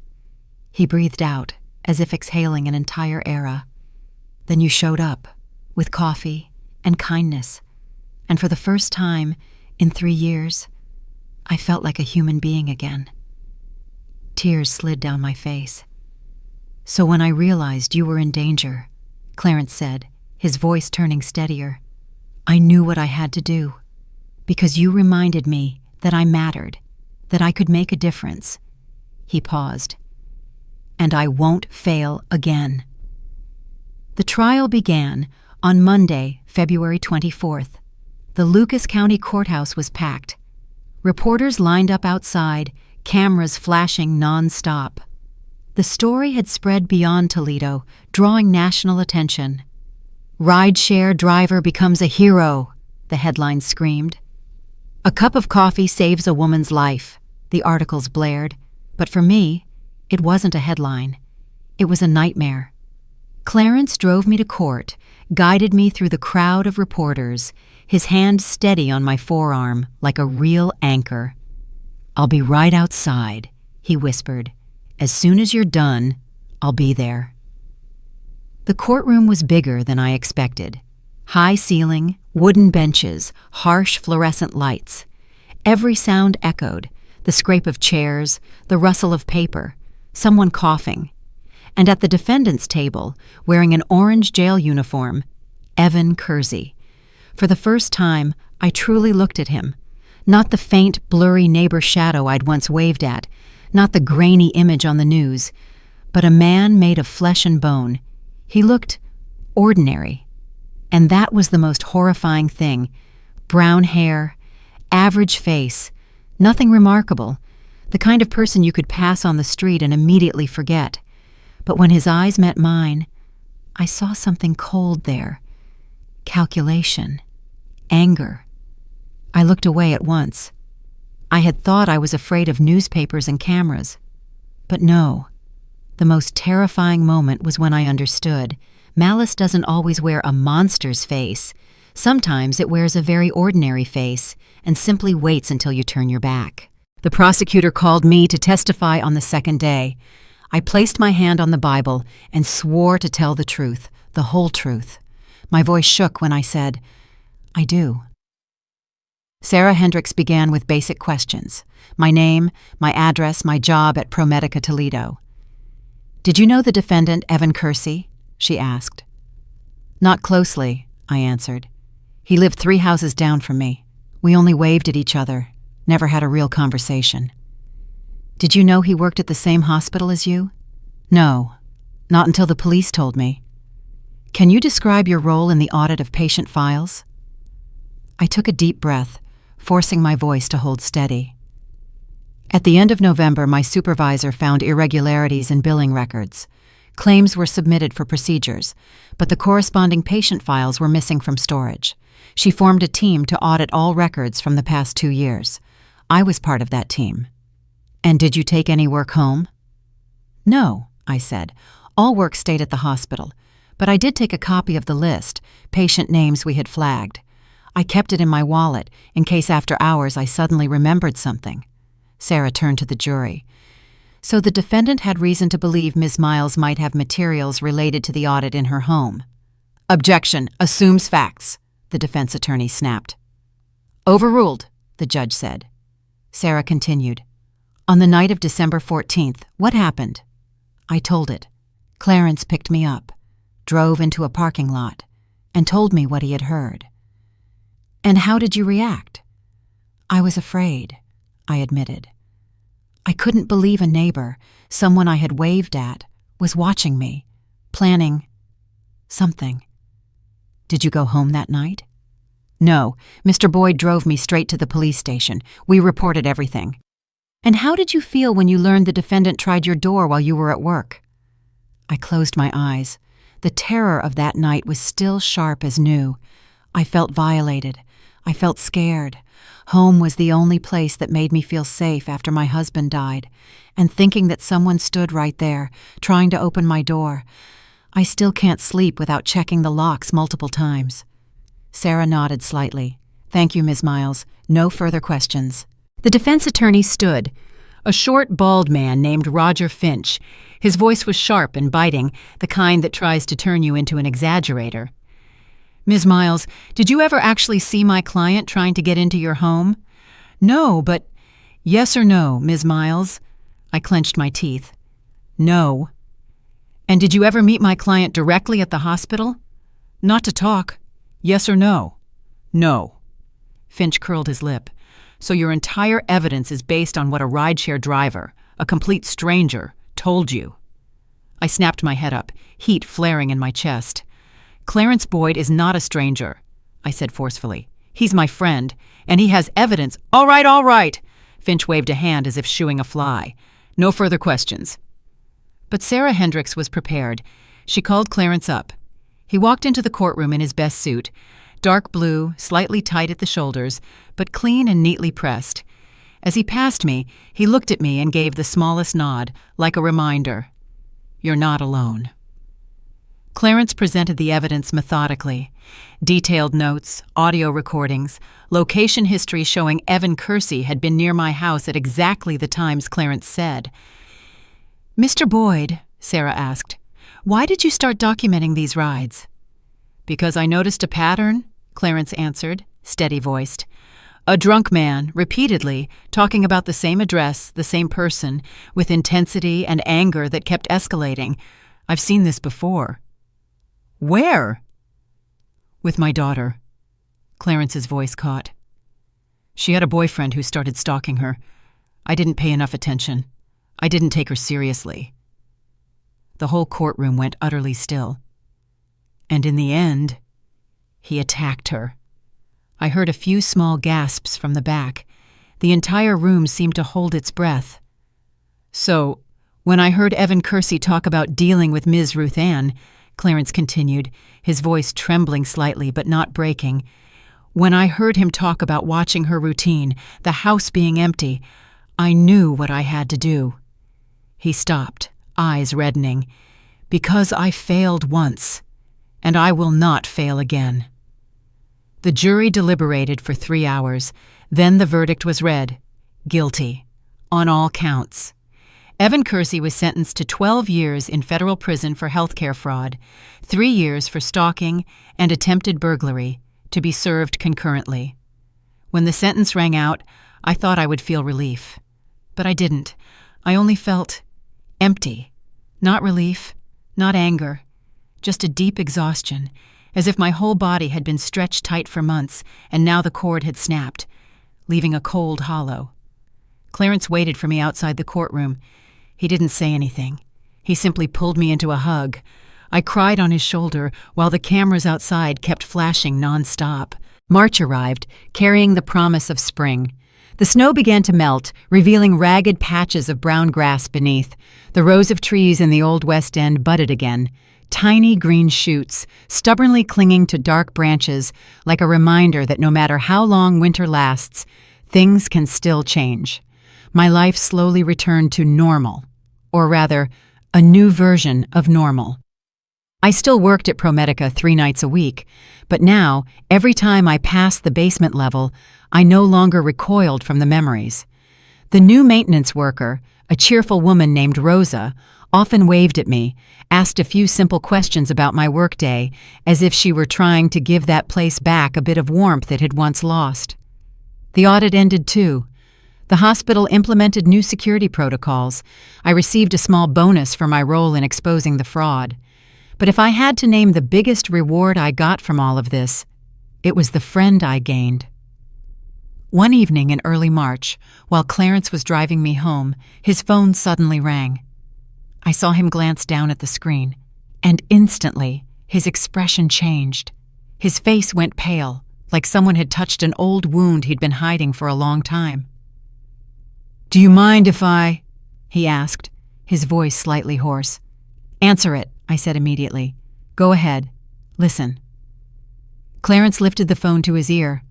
He breathed out, as if exhaling an entire era. "Then you showed up, with coffee and kindness, and for the first time in 3 years, I felt like a human being again." Tears slid down my face. "So when I realized you were in danger," Clarence said, his voice turning steadier, "I knew what I had to do, because you reminded me that I mattered, that I could make a difference." He paused. "And I won't fail again." The trial began on Monday, February 24th. The Lucas County Courthouse was packed. Reporters lined up outside, cameras flashing non-stop. The story had spread beyond Toledo, drawing national attention. "Rideshare driver becomes a hero," the headlines screamed. "A cup of coffee saves a woman's life," the articles blared. But for me, it wasn't a headline. It was a nightmare. Clarence drove me to court, guided me through the crowd of reporters, his hand steady on my forearm like a real anchor. "I'll be right outside," he whispered. "As soon as you're done, I'll be there." The courtroom was bigger than I expected. High ceiling, wooden benches, harsh fluorescent lights. Every sound echoed, the scrape of chairs, the rustle of paper, someone coughing. And at the defendant's table, wearing an orange jail uniform, Evan Kersey. For the first time, I truly looked at him. Not the faint, blurry neighbor shadow I'd once waved at. not the grainy image on the news, but a man made of flesh and bone. He looked ordinary. And that was the most horrifying thing. Brown hair, average face, nothing remarkable, the kind of person you could pass on the street and immediately forget. But when his eyes met mine, I saw something cold there. Calculation. Anger. I looked away at once. I had thought I was afraid of newspapers and cameras. But no. The most terrifying moment was when I understood. Malice doesn't always wear a monster's face. Sometimes it wears a very ordinary face and simply waits until you turn your back. The prosecutor called me to testify on the second day. I placed my hand on the Bible and swore to tell the truth, the whole truth. My voice shook when I said, "I do." Sarah Hendricks began with basic questions. My name, my address, my job at ProMedica Toledo. "Did you know the defendant, Evan Kersey?" she asked. "Not closely," I answered. "He lived 3 houses down from me. We only waved at each other, never had a real conversation." "Did you know he worked at the same hospital as you?" "No, not until the police told me." "Can you describe your role in the audit of patient files?" I took a deep breath, forcing my voice to hold steady. At the end of November, my supervisor found irregularities in billing records. Claims were submitted for procedures, but the corresponding patient files were missing from storage. She formed a team to audit all records from the past 2 years. I was part of that team. "And did you take any work home?" "No," I said. "All work stayed at the hospital, but I did take a copy of the list, patient names we had flagged. I kept it in my wallet in case after hours I suddenly remembered something." Sarah turned to the jury. "So the defendant had reason to believe Ms. Miles might have materials related to the audit in her home." "Objection. Assumes facts," the defense attorney snapped. "Overruled," the judge said. Sarah continued. "On the night of December 14th, what happened?" I told it. Clarence picked me up, drove into a parking lot, and told me what he had heard. "And how did you react?" "I was afraid," I admitted. I couldn't believe a neighbor, someone I had waved at, was watching me, planning something. "Did you go home that night?" "No. Mr. Boyd drove me straight to the police station. We reported everything." "And how did you feel when you learned the defendant tried your door while you were at work?" I closed my eyes. The terror of that night was still sharp as new. I felt violated. I felt scared. Home was the only place that made me feel safe after my husband died, and thinking that someone stood right there, trying to open my door. I still can't sleep without checking the locks multiple times. Sarah nodded slightly. "Thank you, Ms. Miles. No further questions." The defense attorney stood, a short, bald man named Roger Finch. His voice was sharp and biting, the kind that tries to turn you into an exaggerator. "Ms. Miles, did you ever actually see my client trying to get into your home?" "No, but—" "Yes or no, Ms. Miles?" I clenched my teeth. "No." "And did you ever meet my client directly at the hospital?" "Not to talk. Yes or no?" "No." Finch curled his lip. "So your entire evidence is based on what a rideshare driver, a complete stranger, told you." I snapped my head up, heat flaring in my chest. "Clarence Boyd is not a stranger," I said forcefully. "He's my friend, and he has evidence—" All right, all right!" Finch waved a hand as if shooing a fly. "No further questions." But Sarah Hendricks was prepared. She called Clarence up. He walked into the courtroom in his best suit, dark blue, slightly tight at the shoulders, but clean and neatly pressed. As he passed me, he looked at me and gave the smallest nod, like a reminder. "You're not alone." Clarence presented the evidence methodically. Detailed notes, audio recordings, location history showing Evan Kersey had been near my house at exactly the times Clarence said. "Mr. Boyd," Sarah asked, "why did you start documenting these rides?" "Because I noticed a pattern," Clarence answered, steady-voiced. "A drunk man, repeatedly, talking about the same address, the same person, with intensity and anger that kept escalating. I've seen this before." "Where?" "With my daughter." Clarence's voice caught. "She had a boyfriend who started stalking her. I didn't pay enough attention. I didn't take her seriously. The whole courtroom went utterly still. And in the end, he attacked her. I heard a few small gasps from the back. The entire room seemed to hold its breath. So, when I heard Evan Kersey talk about dealing with Ms. Ruth Ann, Clarence continued, his voice trembling slightly but not breaking, when I heard him talk about watching her routine, the house being empty, I knew what I had to do. He stopped, eyes reddening. Because I failed once, and I will not fail again. The jury deliberated for 3 hours. Then the verdict was read. Guilty. On all counts. Evan Kersey was sentenced to 12 years in federal prison for healthcare fraud, 3 years for stalking and attempted burglary, to be served concurrently. When the sentence rang out, I thought I would feel relief. But I didn't. I only felt empty. Not relief, not anger, just a deep exhaustion, as if my whole body had been stretched tight for months and now the cord had snapped, leaving a cold hollow. Clarence waited for me outside the courtroom. He didn't say anything. He simply pulled me into a hug. I cried on his shoulder while the cameras outside kept flashing nonstop. March arrived, carrying the promise of spring. The snow began to melt, revealing ragged patches of brown grass beneath. The rows of trees in the old West End budded again, tiny green shoots, stubbornly clinging to dark branches, like a reminder that no matter how long winter lasts, things can still change. My life slowly returned to normal, or rather, a new version of normal. I still worked at ProMedica 3 nights a week, but now, every time I passed the basement level, I no longer recoiled from the memories. The new maintenance worker, a cheerful woman named Rosa, often waved at me, asked a few simple questions about my workday, as if she were trying to give that place back a bit of warmth it had once lost. The audit ended too. The hospital implemented new security protocols. I received a small bonus for my role in exposing the fraud. But if I had to name the biggest reward I got from all of this, it was the friend I gained. One evening in early March, while Clarence was driving me home, his phone suddenly rang. I saw him glance down at the screen, and instantly his expression changed. His face went pale, like someone had touched an old wound he'd been hiding for a long time. "Do you mind if I—" he asked, his voice slightly hoarse. "Answer it," I said immediately. "Go ahead. Listen." Clarence lifted the phone to his ear.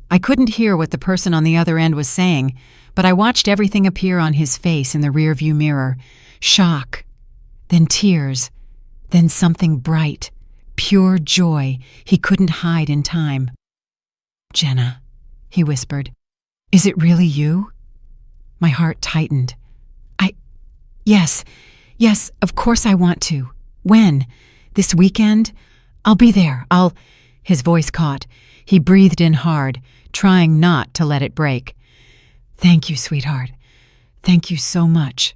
I couldn't hear what the person on the other end was saying, but I watched everything appear on his face in the rearview mirror. Shock, then tears, then something bright, pure joy he couldn't hide in time. "Jenna," he whispered, "is it really you?" My heart tightened. Yes, of course I want to. When? This weekend? I'll be there. His voice caught. He breathed in hard, trying not to let it break. "Thank you, sweetheart. Thank you so much."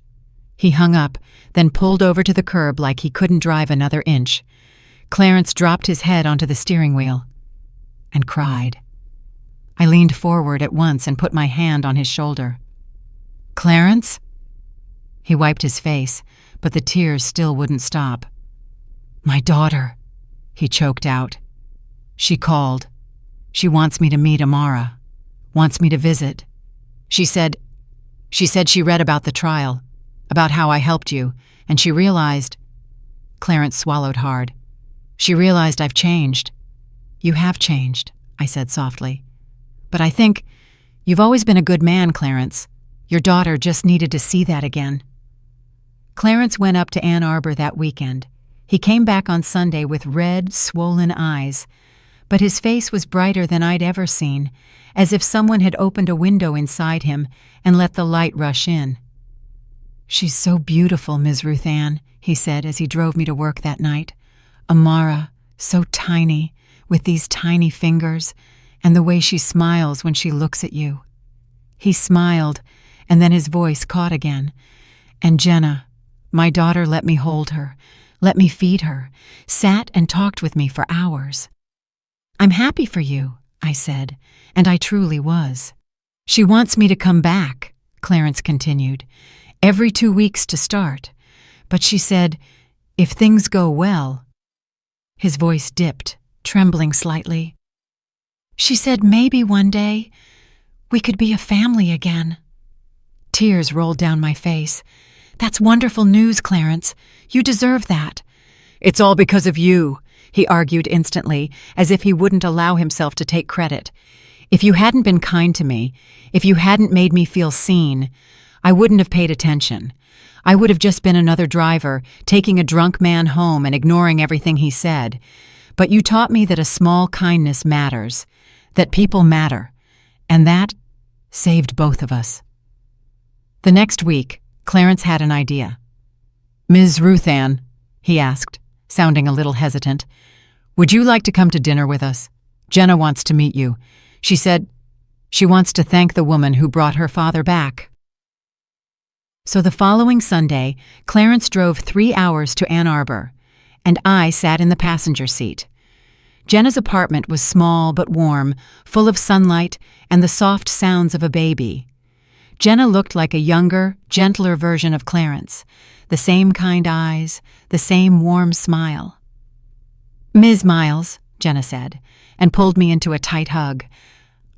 He hung up, then pulled over to the curb like he couldn't drive another inch. Clarence dropped his head onto the steering wheel and cried. I leaned forward at once and put my hand on his shoulder. "Clarence?" He wiped his face, but the tears still wouldn't stop. "My daughter," he choked out. "She called. She wants me to meet Amara. Wants me to visit. She said she read about the trial, about how I helped you, and she realized—" Clarence swallowed hard. "She realized I've changed." "You have changed," I said softly. "But I think you've always been a good man, Clarence. Your daughter just needed to see that again." Clarence went up to Ann Arbor that weekend. He came back on Sunday with red, swollen eyes, but his face was brighter than I'd ever seen, as if someone had opened a window inside him and let the light rush in. "She's so beautiful, Ms. Ruth Ann," he said as he drove me to work that night. "Amara, so tiny, with these tiny fingers, and the way she smiles when she looks at you." He smiled, and then his voice caught again. "And Jenna, my daughter let me hold her, let me feed her, sat and talked with me for hours." "I'm happy for you," I said, and I truly was. "She wants me to come back," Clarence continued. every 2 weeks to start. But she said, if things go well. His voice dipped, trembling slightly. She said maybe one day we could be a family again. Tears rolled down my face. That's wonderful news, Clarence. You deserve that. It's all because of you, he argued instantly, as if he wouldn't allow himself to take credit. If you hadn't been kind to me, if you hadn't made me feel seen, I wouldn't have paid attention. I would have just been another driver, taking a drunk man home and ignoring everything he said. But you taught me that a small kindness matters, that people matter, and that saved both of us. The next week, Clarence had an idea. Ms. Ruth Ann, he asked, sounding a little hesitant, would you like to come to dinner with us? Jenna wants to meet you. She said she wants to thank the woman who brought her father back. So the following Sunday, Clarence drove 3 hours to Ann Arbor, and I sat in the passenger seat. Jenna's apartment was small but warm, full of sunlight and the soft sounds of a baby. Jenna looked like a younger, gentler version of Clarence, the same kind eyes, the same warm smile. Ms. Miles, Jenna said, and pulled me into a tight hug.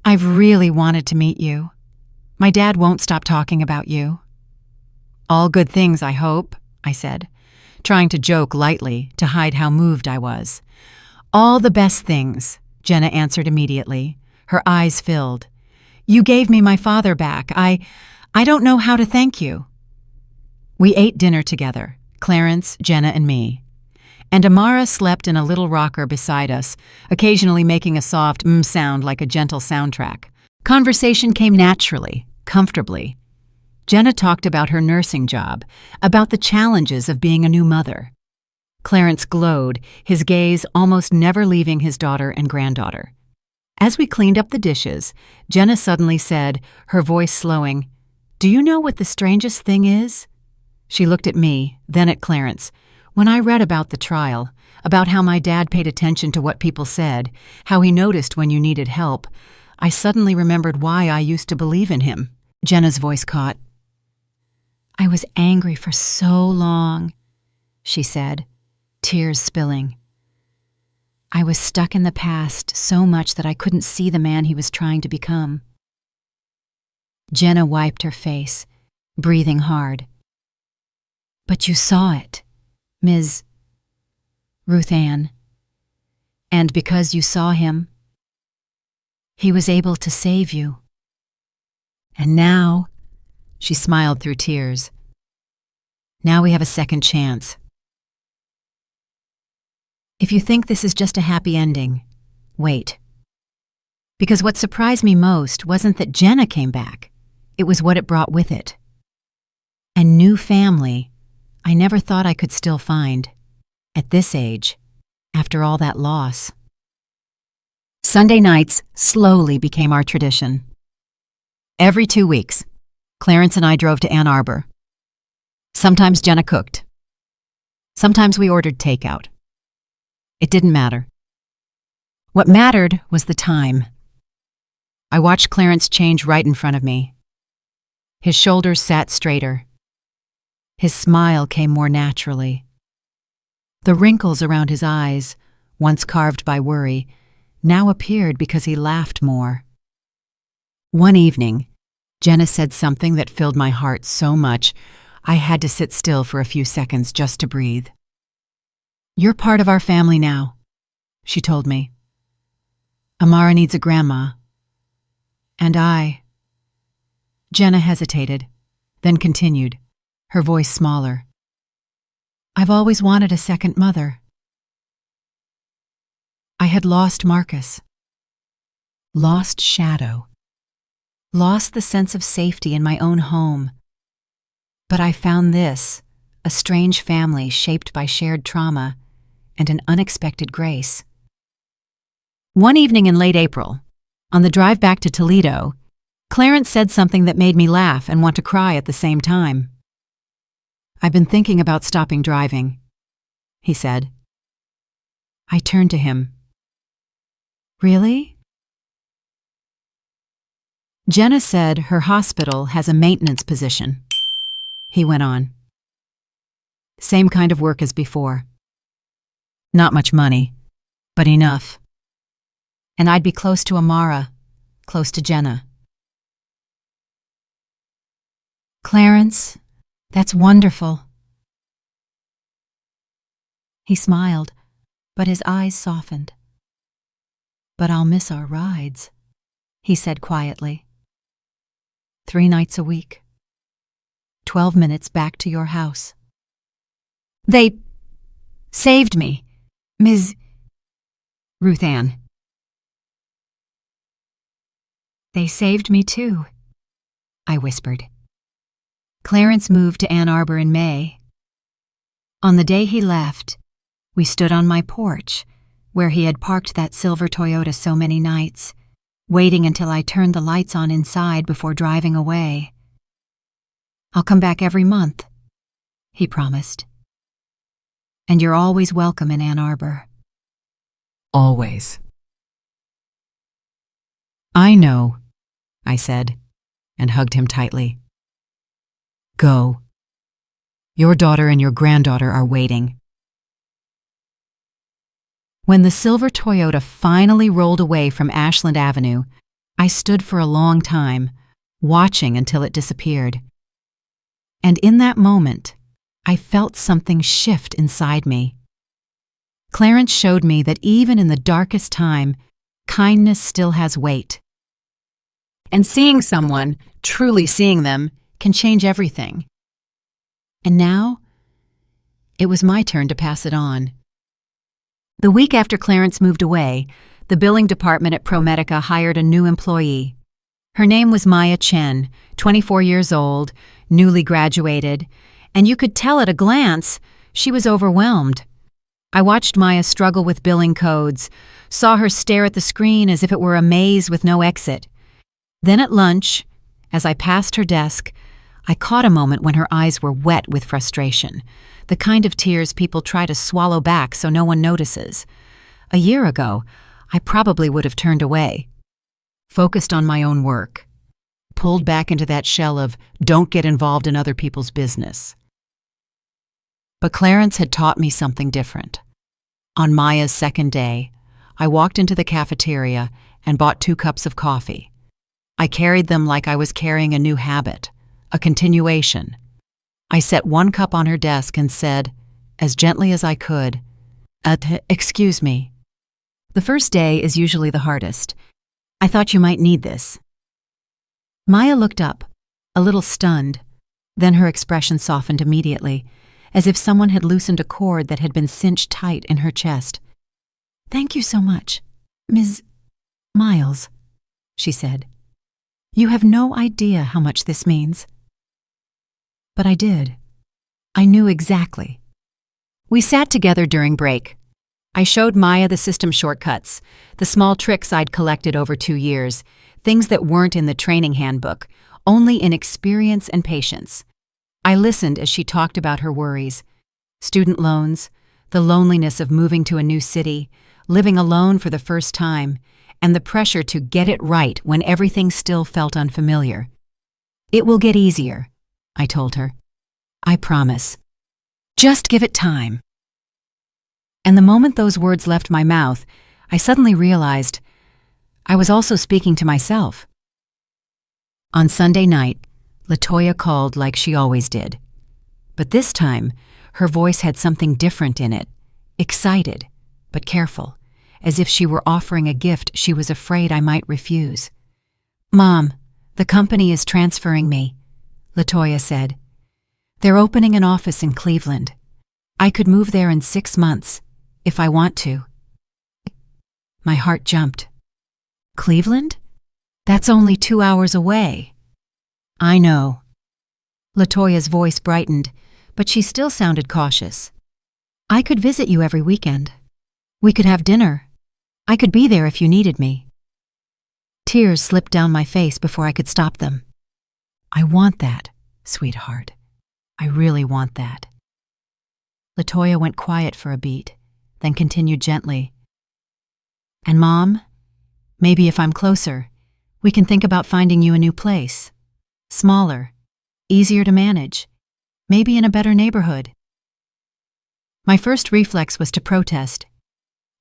I've really wanted to meet you. My dad won't stop talking about you. All good things, I hope, I said, trying to joke lightly to hide how moved I was. All the best things, Jenna answered immediately, her eyes filled. You gave me my father back. I don't know how to thank you. We ate dinner together, Clarence, Jenna, and me. And Amara slept in a little rocker beside us, occasionally making a soft sound like a gentle soundtrack. Conversation came naturally, comfortably. Jenna talked about her nursing job, about the challenges of being a new mother. Clarence glowed, his gaze almost never leaving his daughter and granddaughter. As we cleaned up the dishes, Jenna suddenly said, her voice slowing, Do you know what the strangest thing is? She looked at me, then at Clarence. When I read about the trial, about how my dad paid attention to what people said, how he noticed when you needed help, I suddenly remembered why I used to believe in him. Jenna's voice caught. I was angry for so long, she said, tears spilling. I was stuck in the past so much that I couldn't see the man he was trying to become. Jenna wiped her face, breathing hard. But you saw it, Ms. Ruth Ann. And because you saw him, he was able to save you. And now, she smiled through tears, now we have a second chance. If you think this is just a happy ending, wait. Because what surprised me most wasn't that Jenna came back. It was what it brought with it. A new family I never thought I could still find, at this age, after all that loss. Sunday nights slowly became our tradition. Every 2 weeks, Clarence and I drove to Ann Arbor. Sometimes Jenna cooked. Sometimes we ordered takeout. It didn't matter. What mattered was the time. I watched Clarence change right in front of me. His shoulders sat straighter. His smile came more naturally. The wrinkles around his eyes, once carved by worry, now appeared because he laughed more. One evening, Jenna said something that filled my heart so much I had to sit still for a few seconds just to breathe. You're part of our family now, she told me. Amara needs a grandma. And I. Jenna hesitated, then continued, her voice smaller. I've always wanted a second mother. I had lost Marcus. Lost Shadow. Lost the sense of safety in my own home. But I found this, a strange family shaped by shared trauma and an unexpected grace. One evening in late April, on the drive back to Toledo, Clarence said something that made me laugh and want to cry at the same time. I've been thinking about stopping driving, he said. I turned to him. Really? Jenna said her hospital has a maintenance position. he went on. Same kind of work as before. Not much money, but enough. And I'd be close to Amara, close to Jenna. Clarence, that's wonderful. He smiled, but his eyes softened. But I'll miss our rides, he said quietly. 3 nights a week. 12 minutes back to your house. They saved me, Ms. Ruth Ann. They saved me too, I whispered. Clarence moved to Ann Arbor in May. On the day he left, we stood on my porch, where he had parked that silver Toyota so many nights, waiting until I turned the lights on inside before driving away. I'll come back every month, he promised. And you're always welcome in Ann Arbor. Always. I know, I said, and hugged him tightly. Go. Your daughter and your granddaughter are waiting. When the silver Toyota finally rolled away from Ashland Avenue, I stood for a long time, watching until it disappeared. And in that moment, I felt something shift inside me. Clarence showed me that even in the darkest time, kindness still has weight. And seeing someone, truly seeing them, can change everything. And now, it was my turn to pass it on. The week after Clarence moved away, the billing department at ProMedica hired a new employee. Her name was Maya Chen, 24 years old, newly graduated, and you could tell at a glance she was overwhelmed. I watched Maya struggle with billing codes, saw her stare at the screen as if it were a maze with no exit. Then at lunch, as I passed her desk, I caught a moment when her eyes were wet with frustration, the kind of tears people try to swallow back so no one notices. A year ago, I probably would have turned away, focused on my own work, pulled back into that shell of don't get involved in other people's business. But Clarence had taught me something different. On Maya's second day, I walked into the cafeteria and bought 2 cups of coffee. I carried them like I was carrying a new habit, a continuation. I set 1 cup on her desk and said, as gently as I could, excuse me. The first day is usually the hardest. I thought you might need this. Maya looked up, a little stunned. Then her expression softened immediately, as if someone had loosened a cord that had been cinched tight in her chest. Thank you so much, Ms. Miles, she said. You have no idea how much this means. But I did. I knew exactly. We sat together during break. I showed Maya the system shortcuts, the small tricks I'd collected over 2 years, things that weren't in the training handbook, only in experience and patience. I listened as she talked about her worries, student loans, the loneliness of moving to a new city, living alone for the first time, and the pressure to get it right when everything still felt unfamiliar. It will get easier, I told her. I promise. Just give it time. And the moment those words left my mouth, I suddenly realized I was also speaking to myself. On Sunday night, LaToya called like she always did. But this time, her voice had something different in it, excited, but careful, as if she were offering a gift she was afraid I might refuse. Mom, the company is transferring me, LaToya said. They're opening an office in Cleveland. I could move there in 6 months, if I want to. My heart jumped. Cleveland? That's only 2 hours away. I know. LaToya's voice brightened, but she still sounded cautious. I could visit you every weekend. We could have dinner. I could be there if you needed me. Tears slipped down my face before I could stop them. I want that, sweetheart. I really want that. LaToya went quiet for a beat, then continued gently. And Mom, maybe if I'm closer, we can think about finding you a new place. Smaller, easier to manage, Maybe in a better neighborhood. My first reflex was to protest,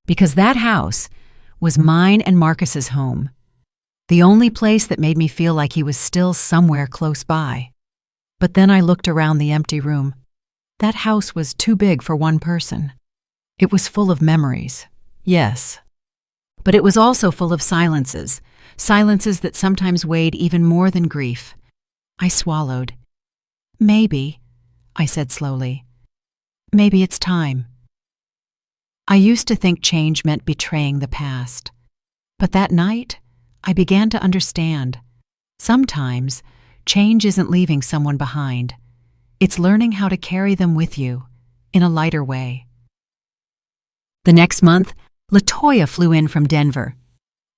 because that house was mine and Marcus's home, the only place that made me feel like he was still somewhere close by. But then I looked around the empty room. That house was too big for one person. It was full of memories, yes. But it was also full of silences that sometimes weighed even more than grief. I swallowed. Maybe, I said slowly, maybe it's time. I used to think change meant betraying the past. But that night, I began to understand. Sometimes, change isn't leaving someone behind. It's learning how to carry them with you, in a lighter way. The next month, LaToya flew in from Denver.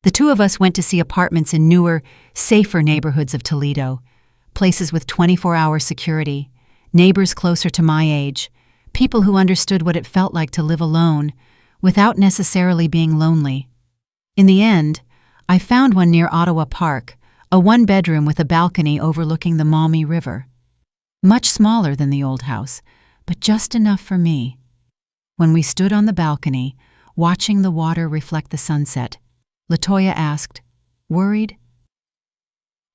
The two of us went to see apartments in newer, safer neighborhoods of Toledo, places with 24-hour security, neighbors closer to my age, people who understood what it felt like to live alone, without necessarily being lonely. In the end, I found one near Ottawa Park, a one-bedroom with a balcony overlooking the Maumee River. Much smaller than the old house, but just enough for me. When we stood on the balcony, watching the water reflect the sunset, LaToya asked, "Worried?"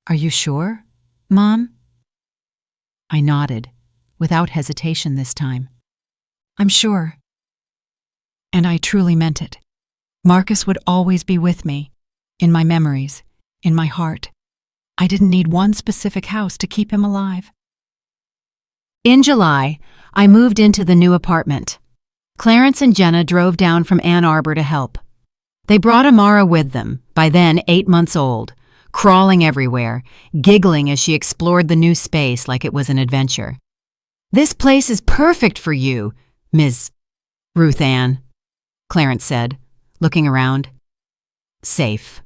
"Are you sure, Mom?" I nodded, without hesitation this time. "I'm sure." And I truly meant it. Marcus would always be with me, in my memories, in my heart. I didn't need one specific house to keep him alive. In July, I moved into the new apartment. Clarence and Jenna drove down from Ann Arbor to help. They brought Amara with them, by then 8 months old, crawling everywhere, giggling as she explored the new space like it was an adventure. "This place is perfect for you, Ms. Ruth Ann," Clarence said, looking around. Safe.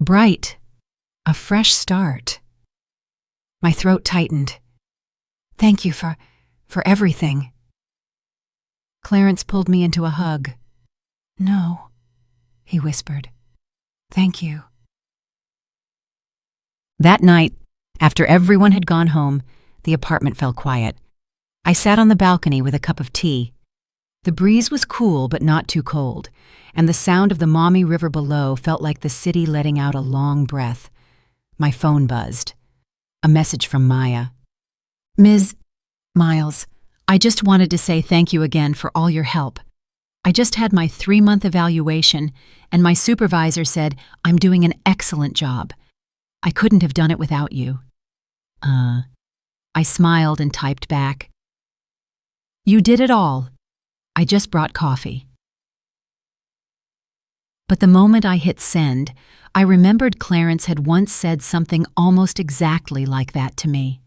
Bright. A fresh start. My throat tightened. "Thank you for everything." Clarence pulled me into a hug. "No," he whispered. "Thank you." That night, after everyone had gone home, the apartment fell quiet. I sat on the balcony with a cup of tea. The breeze was cool but not too cold, and the sound of the Maumee River below felt like the city letting out a long breath. My phone buzzed. A message from Maya. "Ms. Miles, I just wanted to say thank you again for all your help. I just had my 3-month evaluation, and my supervisor said I'm doing an excellent job. I couldn't have done it without you." I smiled and typed back, "You did it all. I just brought coffee." But the moment I hit send, I remembered Clarence had once said something almost exactly like that to me.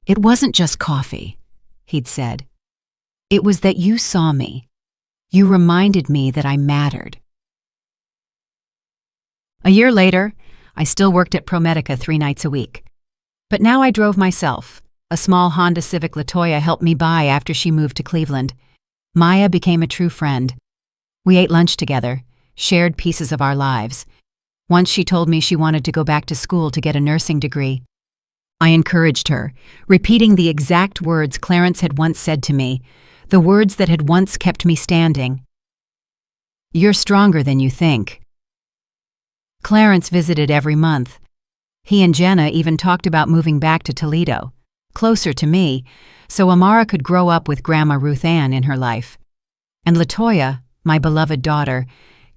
"It wasn't just coffee," he'd said. "It was that you saw me. You reminded me that I mattered." A year later, I still worked at ProMedica 3 nights a week. But now I drove myself. A small Honda Civic LaToya helped me buy after she moved to Cleveland. Maya became a true friend. We ate lunch together, shared pieces of our lives. Once she told me she wanted to go back to school to get a nursing degree. I encouraged her, repeating the exact words Clarence had once said to me, the words that had once kept me standing. "You're stronger than you think." Clarence visited every month. He and Jenna even talked about moving back to Toledo, closer to me, so Amara could grow up with Grandma Ruth Ann in her life. And LaToya, my beloved daughter,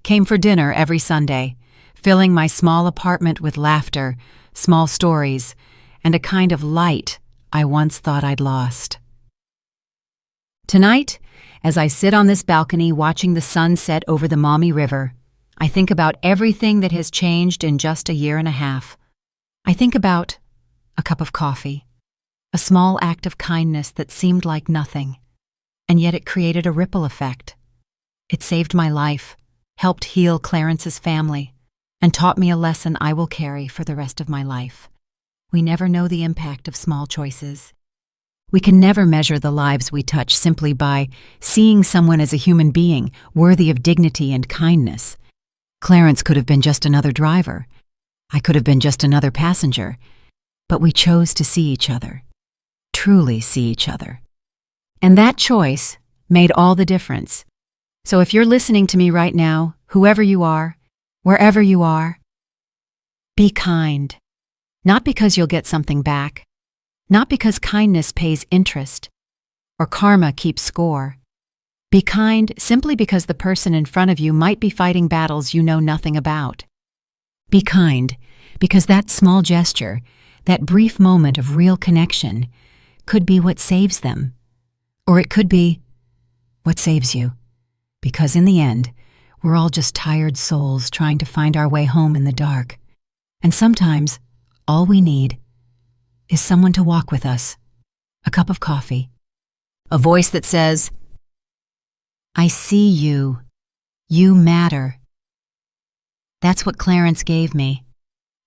came for dinner every Sunday, filling my small apartment with laughter, small stories, and a kind of light I once thought I'd lost. Tonight, as I sit on this balcony watching the sun set over the Maumee River, I think about everything that has changed in just a year and a half. I think about a cup of coffee, a small act of kindness that seemed like nothing, and yet it created a ripple effect. It saved my life, helped heal Clarence's family, and taught me a lesson I will carry for the rest of my life. We never know the impact of small choices. We can never measure the lives we touch simply by seeing someone as a human being worthy of dignity and kindness. Clarence could have been just another driver. I could have been just another passenger. But we chose to see each other, truly see each other. And that choice made all the difference. So if you're listening to me right now, whoever you are, wherever you are, be kind. Not because you'll get something back, not because kindness pays interest or karma keeps score. Be kind simply because the person in front of you might be fighting battles you know nothing about. Be kind because that small gesture, that brief moment of real connection, could be what saves them. Or it could be what saves you. Because in the end, we're all just tired souls trying to find our way home in the dark. And sometimes, all we need is someone to walk with us, a cup of coffee, a voice that says, "I see you. You matter." That's what Clarence gave me.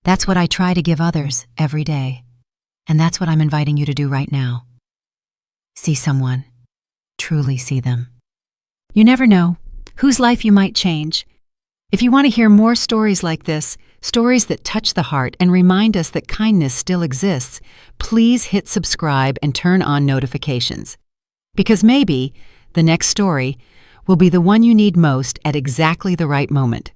That's what I try to give others every day. And that's what I'm inviting you to do right now. See someone. Truly see them. You never know whose life you might change. If you want to hear more stories like this, stories that touch the heart and remind us that kindness still exists, please hit subscribe and turn on notifications. Because maybe the next story will be the one you need most at exactly the right moment.